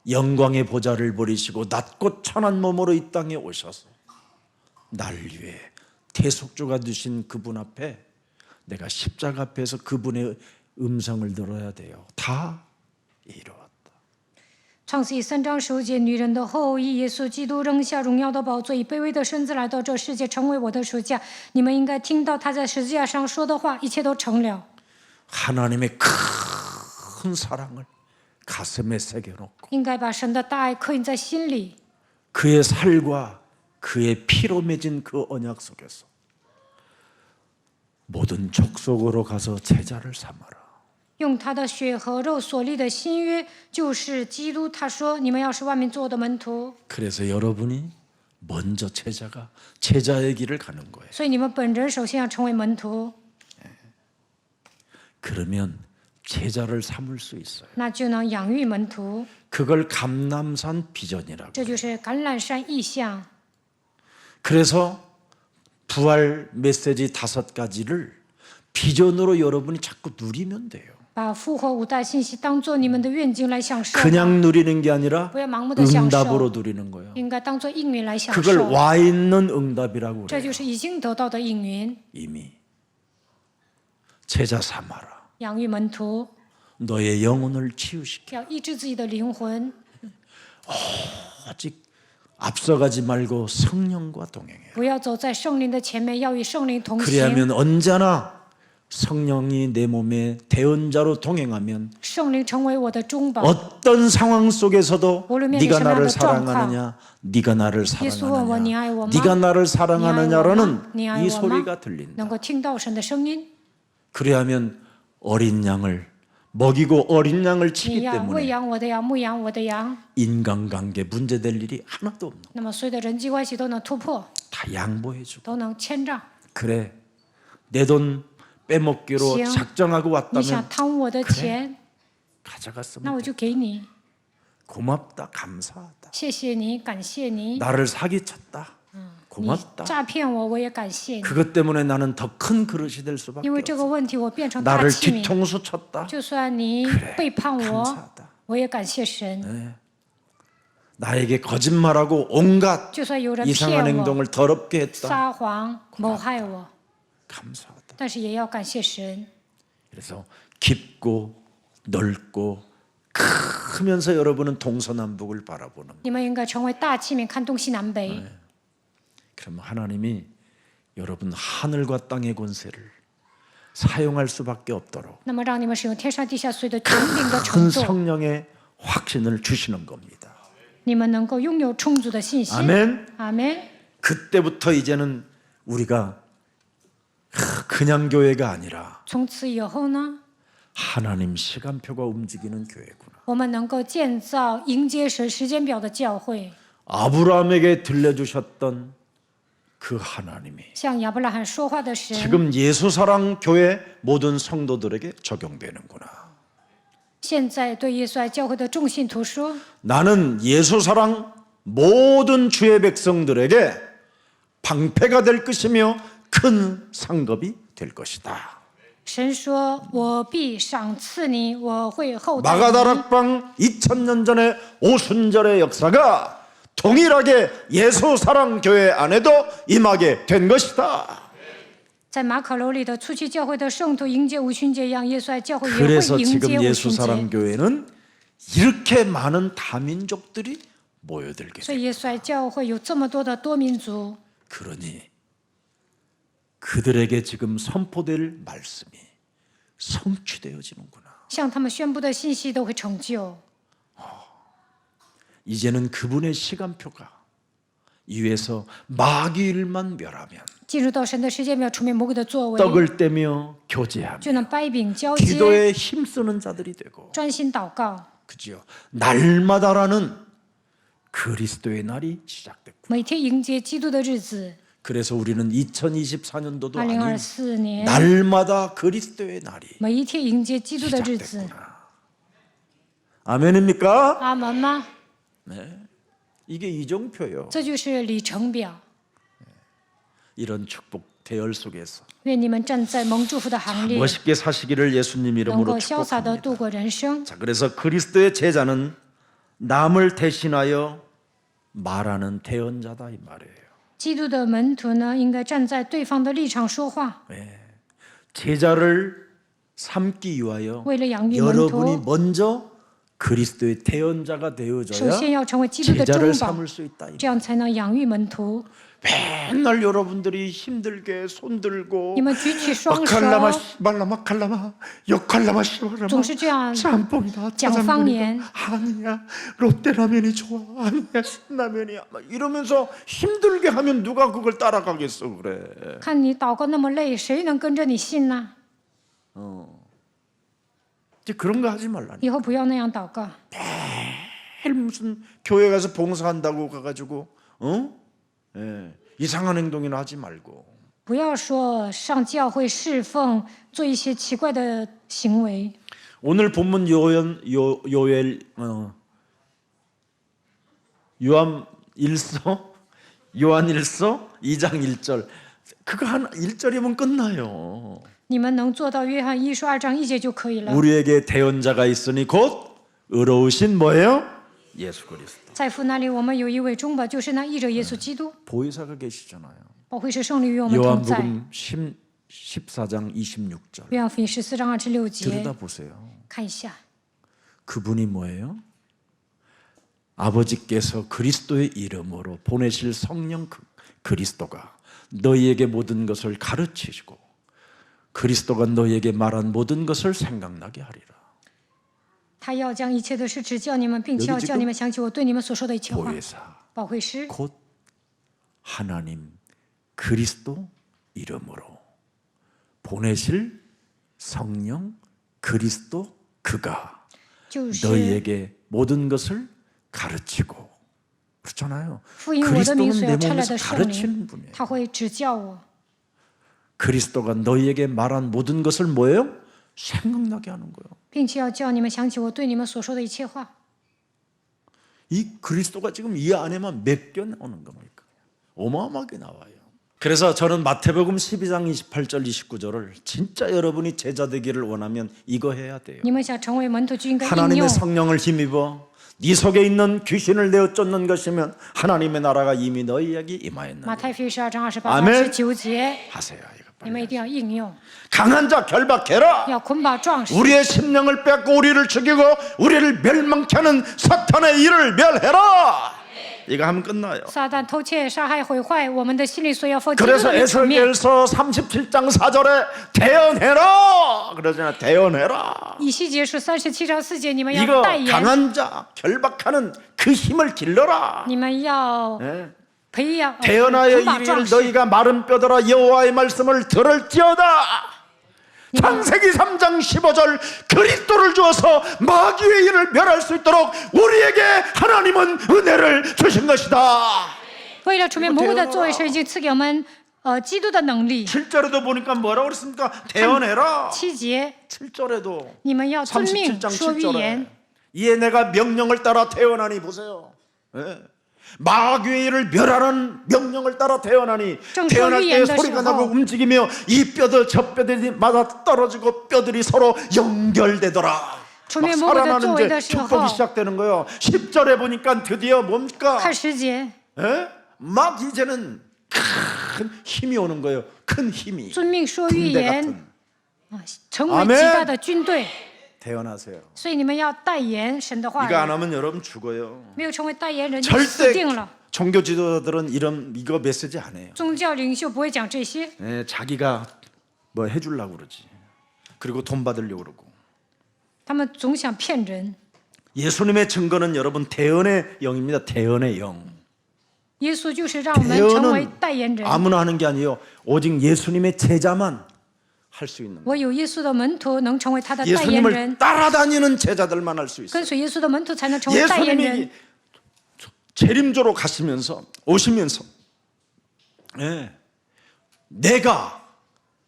영광의 보좌를 버리시고 낮고 천한 몸으로 이 땅에 오셔서 날 위해 대속주가 되신 그분 앞에 내가 십자가 앞에서 그분의 음성을 들어야 돼요. 다 이루었다. 创世记3章15节，女人的后裔耶稣基督扔下荣耀的宝座，以卑微的身子来到这世界，成为我的属下。你们应该听到他在十字架上说的话，一切都成了。 하나님의 큰 사랑을 가슴에 새겨놓고 应该把神的大爱刻印在心里， 그의 살과 그의 피로 맺은 그 언약 속에서 모든 족속으로 가서 제자를 삼아라. 用他的血和肉所立的新约，就是基督。他说：“你们要使万民做我的门徒。 그래서 여러분이 먼저 제자의 길을 가는 거예요. ”所以你们本人首先要成为门徒， 그러면 제자를 삼을 수 있어요. 那就能养育门徒。 그걸 감람산 비전이라고. 这就是橄榄山意象。 그래서 부활 메시지 5가지를 비전으로 여러분이 자꾸 누리면 돼요. 把复活5大信息当做你们的愿景来享受， 그냥 누리는 게 아니라 不要盲目的享 응답으로 受， 누리는 거예요. 应该当做应允来享 그걸 受。 와 있는 응답이라고 这 그래요. 就是已经得到的应允， 이미 제자 삼아라. 养育门徒， 너의 영혼을 치유시켜. 要医治自己的灵魂， 아직 앞서가지 말고 성령과 동행해. 不要走在圣灵的前面，要与圣灵同行。 그래야면 언제나 성령이 내 몸에 대언자로 동행하면 圣灵成为我的中保。 어떤 상황 속에서도无论面对 네가 什么样的 나를 状况， 사랑하느냐, 네가 나를 耶稣问我：“你爱我 사랑하느냐, 吗？ 네가 나를 你爱我 사랑하느냐라는 吗？你爱 이 我 소리가 吗？” 들린다. 能够听到神的声音， 그래야면 어린 양을 먹이고 어린 양을 你 치기 要喂 때문에 养我的羊，牧养我的羊。 인간관계 문제될 일이 하나도 없는 那么所有的人际关系都能突破， 다 양보해주고 都能谦让。 그래 내 돈 빼먹기로行 작정하고 你想 왔다면 贪污我的钱， 가져갔으면 那我就给你。 고맙다 감사하다 谢谢你，感谢你。 나를 사기쳤다 你 고맙다 诈骗我，我也感谢你。 그것 때문에 나는 더 큰 그릇이 될 수밖에 因为这个 없어 问题，我变成大 나를 器皿。 뒤통수 쳤다 就算你背叛我， 감사하다 我也感谢神。 나에게 거짓말하고 온갖 就算有人 이상한 骗我、 행동을 더럽게 했다 撒谎、谋害我， 감사하다 但是也要感谢神。 그래서 깊고 넓고 큰 크면서 여러분은 동서남북을 바라보는 거예요. 你们应该成为大器皿，看东西南北。 그러면 하나님이 여러분 하늘과 땅의 권세를 사용할 수밖에 없도록 那么让你们使用天上地下所有的权柄的 큰 成就， 성령의 확신을 주시는 겁니다. 你们能够拥有充足的信心。 아멘. 阿门。 그때부터 이제는 우리가 그냥 교회가 아니라 从此以后呢， 하나님 시간표가 움직이는 교회구나. 我们能够建造迎接神时间表的教会， 아브라함에게 들려주셨던 그 하나님이 向亚伯拉罕说话的神， 지금 예수사랑 교회 모든 성도들에게 적용되는구나. 现在对耶稣爱教会的众信徒说： 나는 예수사랑 모든 주의 백성들에게 방패가 될 것이며 큰 상급이 될 것이다. 神说，我必赏赐你，我会厚待你。 마가다락방 2000년 전의 오순절의 역사가 동일하게 예수사랑 교회 안에도 임하게 된 것이다. 在马可楼里的初期教会的圣徒迎接五旬节一样，耶稣爱教会也会 그래서 迎接 지금 五旬 예수사랑 节。 교회는 이렇게 많은 다민족들이 모여들게 所 돼. 以耶稣爱教会有这么多的多民族， 그러니 그들에게 지금 선포될 말씀이 성취되어지는구나. 向他们宣布的信息都会成就。 이제는 그분의 시간표가 이 위에서 마귀일만 멸하면 进入到神的时间表，除灭魔鬼的作为， 떡을 떼며 교제하며 就能掰饼交接， 기도에 힘쓰는 자들이 되고 专心祷告。 그지요. 날마다라는 그리스도의 날이 시작됐고 每天迎接基督的日子。 그래서 우리는 2024년도도 아닌 2024年， 날마다 그리스도의 날이 每一天迎接基督的日子。 시작됐구나. 아멘입니까? 阿门吗？ 이게 이정표요. 这就是里程表。 이런 축복 대열 속에서 愿你们站在蒙祝福的行列， 멋있게 사시기를 예수님 能 이름으로 够潇洒的 축복합니다. 度过人生。 자, 그래서 그리스도의 제자는 남을 대신하여 말하는 대언자다 이 말이에요. 基督的门徒呢，应该站在对方的立场说话， 제자를 삼기 위하여 为了养育门 여러분이 徒， 먼저 그리스도의 대언자가 首 되어져야 先要成为基督的 제자를 中保， 삼을 수 있다. 这样才能养育门徒。 맨날 여러분들이 힘들게 손들고 你们举起双手， 마칼라마 말라마 칼라마 역칼라마 시발라마 总是这样 짬뽕이다 讲方言， 아니야 롯데라면이 좋아 아니야 신라면이야 막 이러면서 힘들게 하면 누가 그걸 따라가겠어 그래. 看你祷告那么累，谁能跟着你信呢？ 이제 그런 거 하지 말라니. 以后不要那样祷告。 매일 무슨 교회 가서 봉사한다고 가가지고 이상한 행동이나 하지 말고 不要说上教会侍奉，做一些奇怪的行为。 오늘 본문 요엘 요한일서 2장 1절 그거 한 1절이면 끝나요. 你们能做到约翰一书2章1节就可以了。 우리에게 대언자가 있으니 곧 의로우신 뭐예요? 예수 그리스도. 在父那里，我们有一位中保，就是那义者耶稣基督。 보혜사가 계시잖아요. 保惠师圣灵与我们同在。 요한복음 14장 26절. 约翰福音14章26节， 들여다보세요. 看一下， 그분이 뭐예요? 아버지께서 그리스도의 이름으로 보내실 성령 그리스도가 너희에게 모든 것을 가르치시고 그리스도가 너희에게 말한 모든 것을 생각나게 하리라. 他要将一切的事指教你们，并且要叫你们想起我对你们所说的一切话。 보혜사 保惠师 곧 하나님 그리스도 이름으로 보내실 성령 그리스도 그가 就是 너희에게 모든 것을 가르치고 그렇잖아요. 福音我的名所 그리스도는 要 내 差来 몸에서 的圣 가르치는 灵， 분이에요. 他会指教我。 그리스도가 너희에게 말한 모든 것을 뭐예요? 생각나게 하는 거예요. 并且要叫你们想起我对你们所说的一切话。 이 그리스도가 지금 이 안에만 몇 개 나오는 겁니까? 어마어마하게 나와요. 그래서 저는 마태복음 12장 28절 29절을 진짜 여러분이 제자 되기를 원하면 이거 해야 돼요. 你们想成为门徒，就应该应 하나님의 用 성령을 힘입어 네 속에 있는 귀신을 내어 쫓는 것이면 하나님의 나라가 이미 너희에게 임하였느니라. 马太福音12章28到 아멘 19节。 하세요. 이거 你们一定要应用， 강한 자 결박해라. 要捆绑壮士， 우리의 심령을 뺏고 우리를 죽이고 우리를 멸망케 하는 사탄의 일을 멸해라. 이거 하면 끝나요. 撒旦偷窃、杀害、毁坏我们的心里所要奉基督 그래서 的名除灭。 에스겔서 37장 4절에 대언해라 그러잖아. 대언해라. 以西结书37章4节，你们要 이거 代言， 강한 자 결박하는 그 힘을 길러라. 你们要 예. 培养 대언하여 捆绑壮 이르기를 士。 너희가 마른 뼈들아 여호와의 말씀을 들을지어다. 창세기 3장 15절 그리스도를 주어서 마귀의 일을 멸할 수 있도록 우리에게 하나님은 은혜를 주신 것이다. 为了除灭魔鬼的作为，神已经赐给我们基督的能力。 7절에도 보니까 뭐라고 그랬습니까? 대언해라. 7节， 7절에도 你们要遵命 37장 说预言。 7절에 이에 내가 명령을 따라 대언하니 보세요. 예. 마귀의 일을 멸하는 명령을 따라 대언하니 좀 대언할 때 소리가 소리가 나고 나서. 움직이며 이 뼈들 저 뼈들이 맞아 떨어지고 뼈들이 서로 연결되더라. 막 除灭魔鬼的作为 살아나는 的 이제 时候， 축복이 시작되는 거예요. 10절에 보니까 드디어 뭡니까? 看10节， 예? 막 이제는 큰 힘이 오는 거예요. 큰 힘이 遵命说预 군대 言 같은 成为极大的军队。 대언하세요. 所以你们要代言神的话 이거 안 语， 하면 여러분 죽어요. 没有成为代言人就死 절대 定了。 종교 지도자들은 이거 메시지 안 해요. 宗教领袖不会讲这些， 예, 자기가 뭐 해주려고 그러지. 그리고 돈 받으려고 그러고. 他们总想骗人。 예수님의 증거는 여러분 대언의 영입니다. 대언의 영. 耶稣就是让我们成为 대언은 代言人。 아무나 하는 게 아니에요. 오직 예수님의 제자만 할 수 있는 거예요. 唯有耶稣的门徒能成为他的代言 예수님을 人， 따라다니는 제자들만 할 수 있어요. 跟随耶稣的门徒才能成为代言人。 예수님이 재림조로 가시면서 오시면서 예, 내가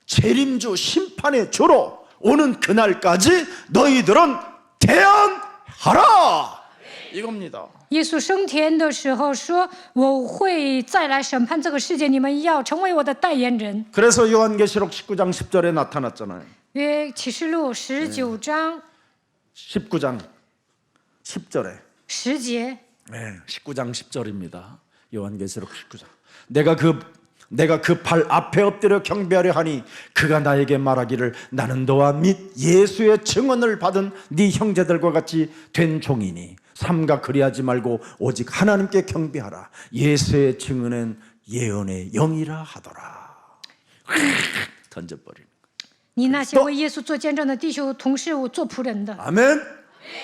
재림주 심판의 주로 오는 그날까지 너희들은 대언하라 이겁니다. 耶稣升天的时候说：“我会再来审判这个世界，你们要成为我的代言人。 그래서 요한계시록 19장 10절에 나타났잖아요. ”约启示录19章 19장 10절에 10节， 네, 19장 10절입니다. 요한계시록 19장. 내가 그 발 앞에 엎드려 경배하려 하니 그가 나에게 말하기를 나는 너와 및 예수의 증언을 받은 네 형제들과 같이 된 종이니 삼가 그리하지 말고 오직 하나님께 경배하라. 예수의 증언은 예언의 영이라 하더라. 던져버리는 你那些为耶稣做见证的弟兄，同是我做仆人的。 아멘.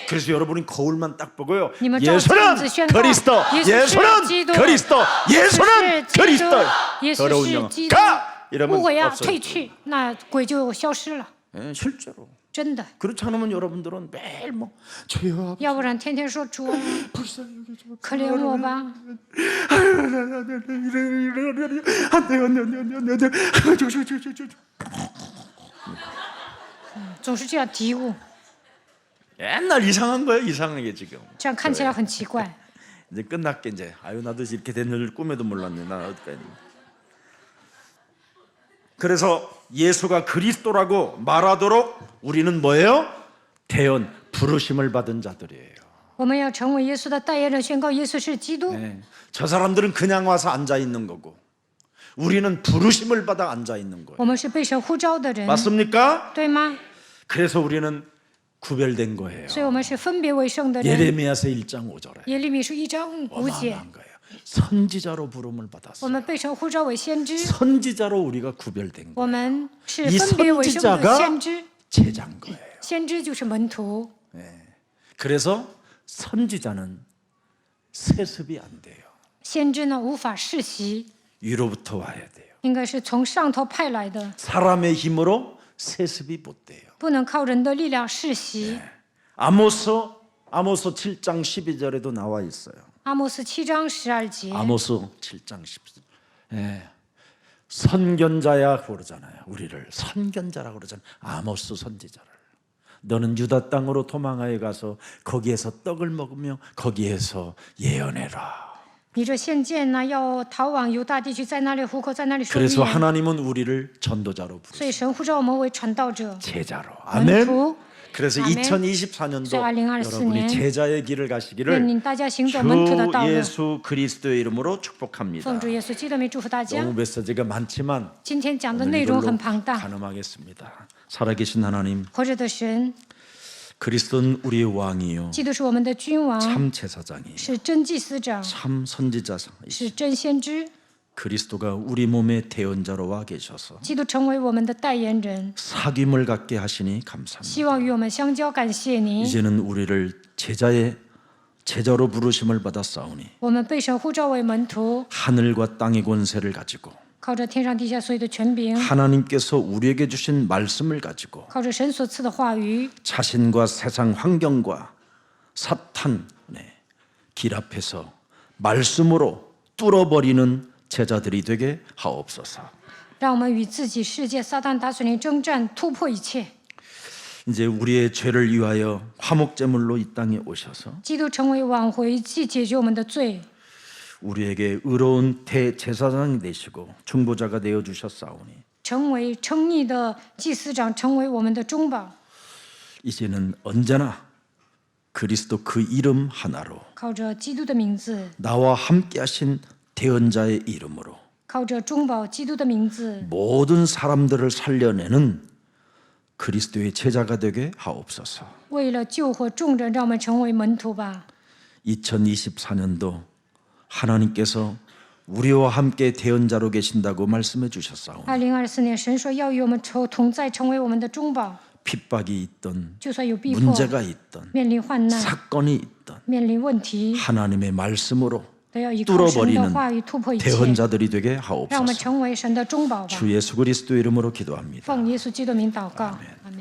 그래서 여러분이 거울만 딱 보고요. 你们照镜 예수는 子宣告， 그리스도, 耶稣是 예수는 基督， 그리스도, 耶稣 예수는 是基督， 그리스도. 耶稣 더러운 是 영혼 基督。 가 이러면 污鬼要 없어요. 退去，那鬼就消失了， 예, 실제로. 真的。 그렇지 않으면 여러분들은 매일 뭐 저요 要不然天天说主啊， 불쌍히 좀 可怜我吧， 안돼总是这样嘀咕， 옛날 이상한 거예요. 이상하게 지금 这样看起来很奇怪。 이제 끝났게 이제 아유 나도 이렇게 된 줄 꿈에도 몰랐네. 나 어디까지. 그래서 예수가 그리스도라고 말하도록 우리는 뭐예요? 대언 부르심을 받은 자들이에요. 我们要成为耶稣的代言人，宣告耶稣是基督。 네. 저 사람들은 그냥 와서 앉아 있는 거고 우리는 부르심을 받아 앉아 있는 거예요. 我们是被神呼召的人， 맞습니까? 对吗？ 그래서 우리는 구별된 거예요. 所以我们是分别为圣的人。 예레미야서 1장 5절에 耶利米书1章5节， 어마어마한 거예요. 선지자로 부름을 我 받았어요. 们被神呼召为先知， 선지자로 우리가 구별된 거예요. 我们是 이 分别为圣的 선지자가 先知。 제자인 거예요. 先知就是门徒， 그래서 선지자는 세습이 안 돼요. 先知呢无法世袭， 위로부터 와야 돼요. 应该是从上头派来的， 사람의 힘으로 세습이 못 돼요. 不能靠人的力量世袭。 아모스 7장 12절에도 나와 있어요. 阿莫斯7章12节， 아모스 7장 12절. 예. 선견자야 그러잖아요. 우리를 선견자라고 그러잖아요. 아모스 선지자를. 너는 유다 땅으로 도망하여 가서 거기에서 떡을 먹으며 거기에서 예언해라. 你这现见呢，要逃往犹大地区，在那里糊口，在那里说预 그래서 言。 하나님은 우리를 전도자로 所以 부르시고 神呼召我们为传道者、 제자로. 门 아멘. 徒。 그래서 아멘. 2024년도 所以2024 여러분이 년 제자의 길을 愿 가시기를 令大家行走门徒的道 주 路。 예수 그리스도의 이름으로 축복합니다. 奉主耶稣基督的名祝福大家。 너무 메시지가 많지만 今天讲的 오늘 内容 이걸로 很庞大， 가늠하겠습니다. 살아계신 하나님, 活着的神， 그리스도는 우리의 왕이요 基督是我们的君王， 참 제사장이요 是真祭司长， 참 선지자이시 是真先知。 그리스도가 우리 몸의 대언자로 와 계셔서 基督成为我们的代言人， 사귐을 갖게 하시니 감사합니다. 希望与我们相交。感谢您， 이제는 우리를 제자로 부르심을 받아 싸우니 我们被神呼召为门徒， 하늘과 땅의 권세를 가지고 靠着天上地下所有的权柄， 하나님께서 우리에게 주신 말씀을 가지고 靠着神所赐的话语， 자신과 세상 환경과 사탄의 길 앞에서 말씀으로 뚫어버리는 제자들이 되게 하옵소서. 让我们与自己、世界、撒旦、打水灵征战，突破一切。 이제 우리의 죄를 위하여 화목제물로 이 땅에 오셔서 基督成为挽回祭，解决我们的罪， 우리에게 의로운 대제사장이 되시고 중보자가 되어 주셨사오니 成为称义的祭司长，成为我们的中保。 이제는 언제나 그리스도 그 이름 하나로 靠着基督的名字， 나와 함께하신 대언자의 이름으로 靠着中保基督的名字， 모든 사람들을 살려내는 그리스도의 제자가 되게 하옵소서. 为了救活众人，让我们成为门徒吧。 2024년도 하나님께서 우리와 함께 대언자로 계신다고 말씀해 주셨사오니 2024年，神说要与我们同在，成为我们的中保。 핍박이 있던 就算有逼迫， 문제가 있던 面临患难， 사건이 있던 面临问题， 하나님의 말씀으로 都要依靠神的 뚫어버리는 话语突破一切， 대언자들이 되게 让我们 하옵소서. 成为神的中保吧。 주 예수 그리스도 이름으로 기도합니다. 奉耶稣基督名祷告，阿门。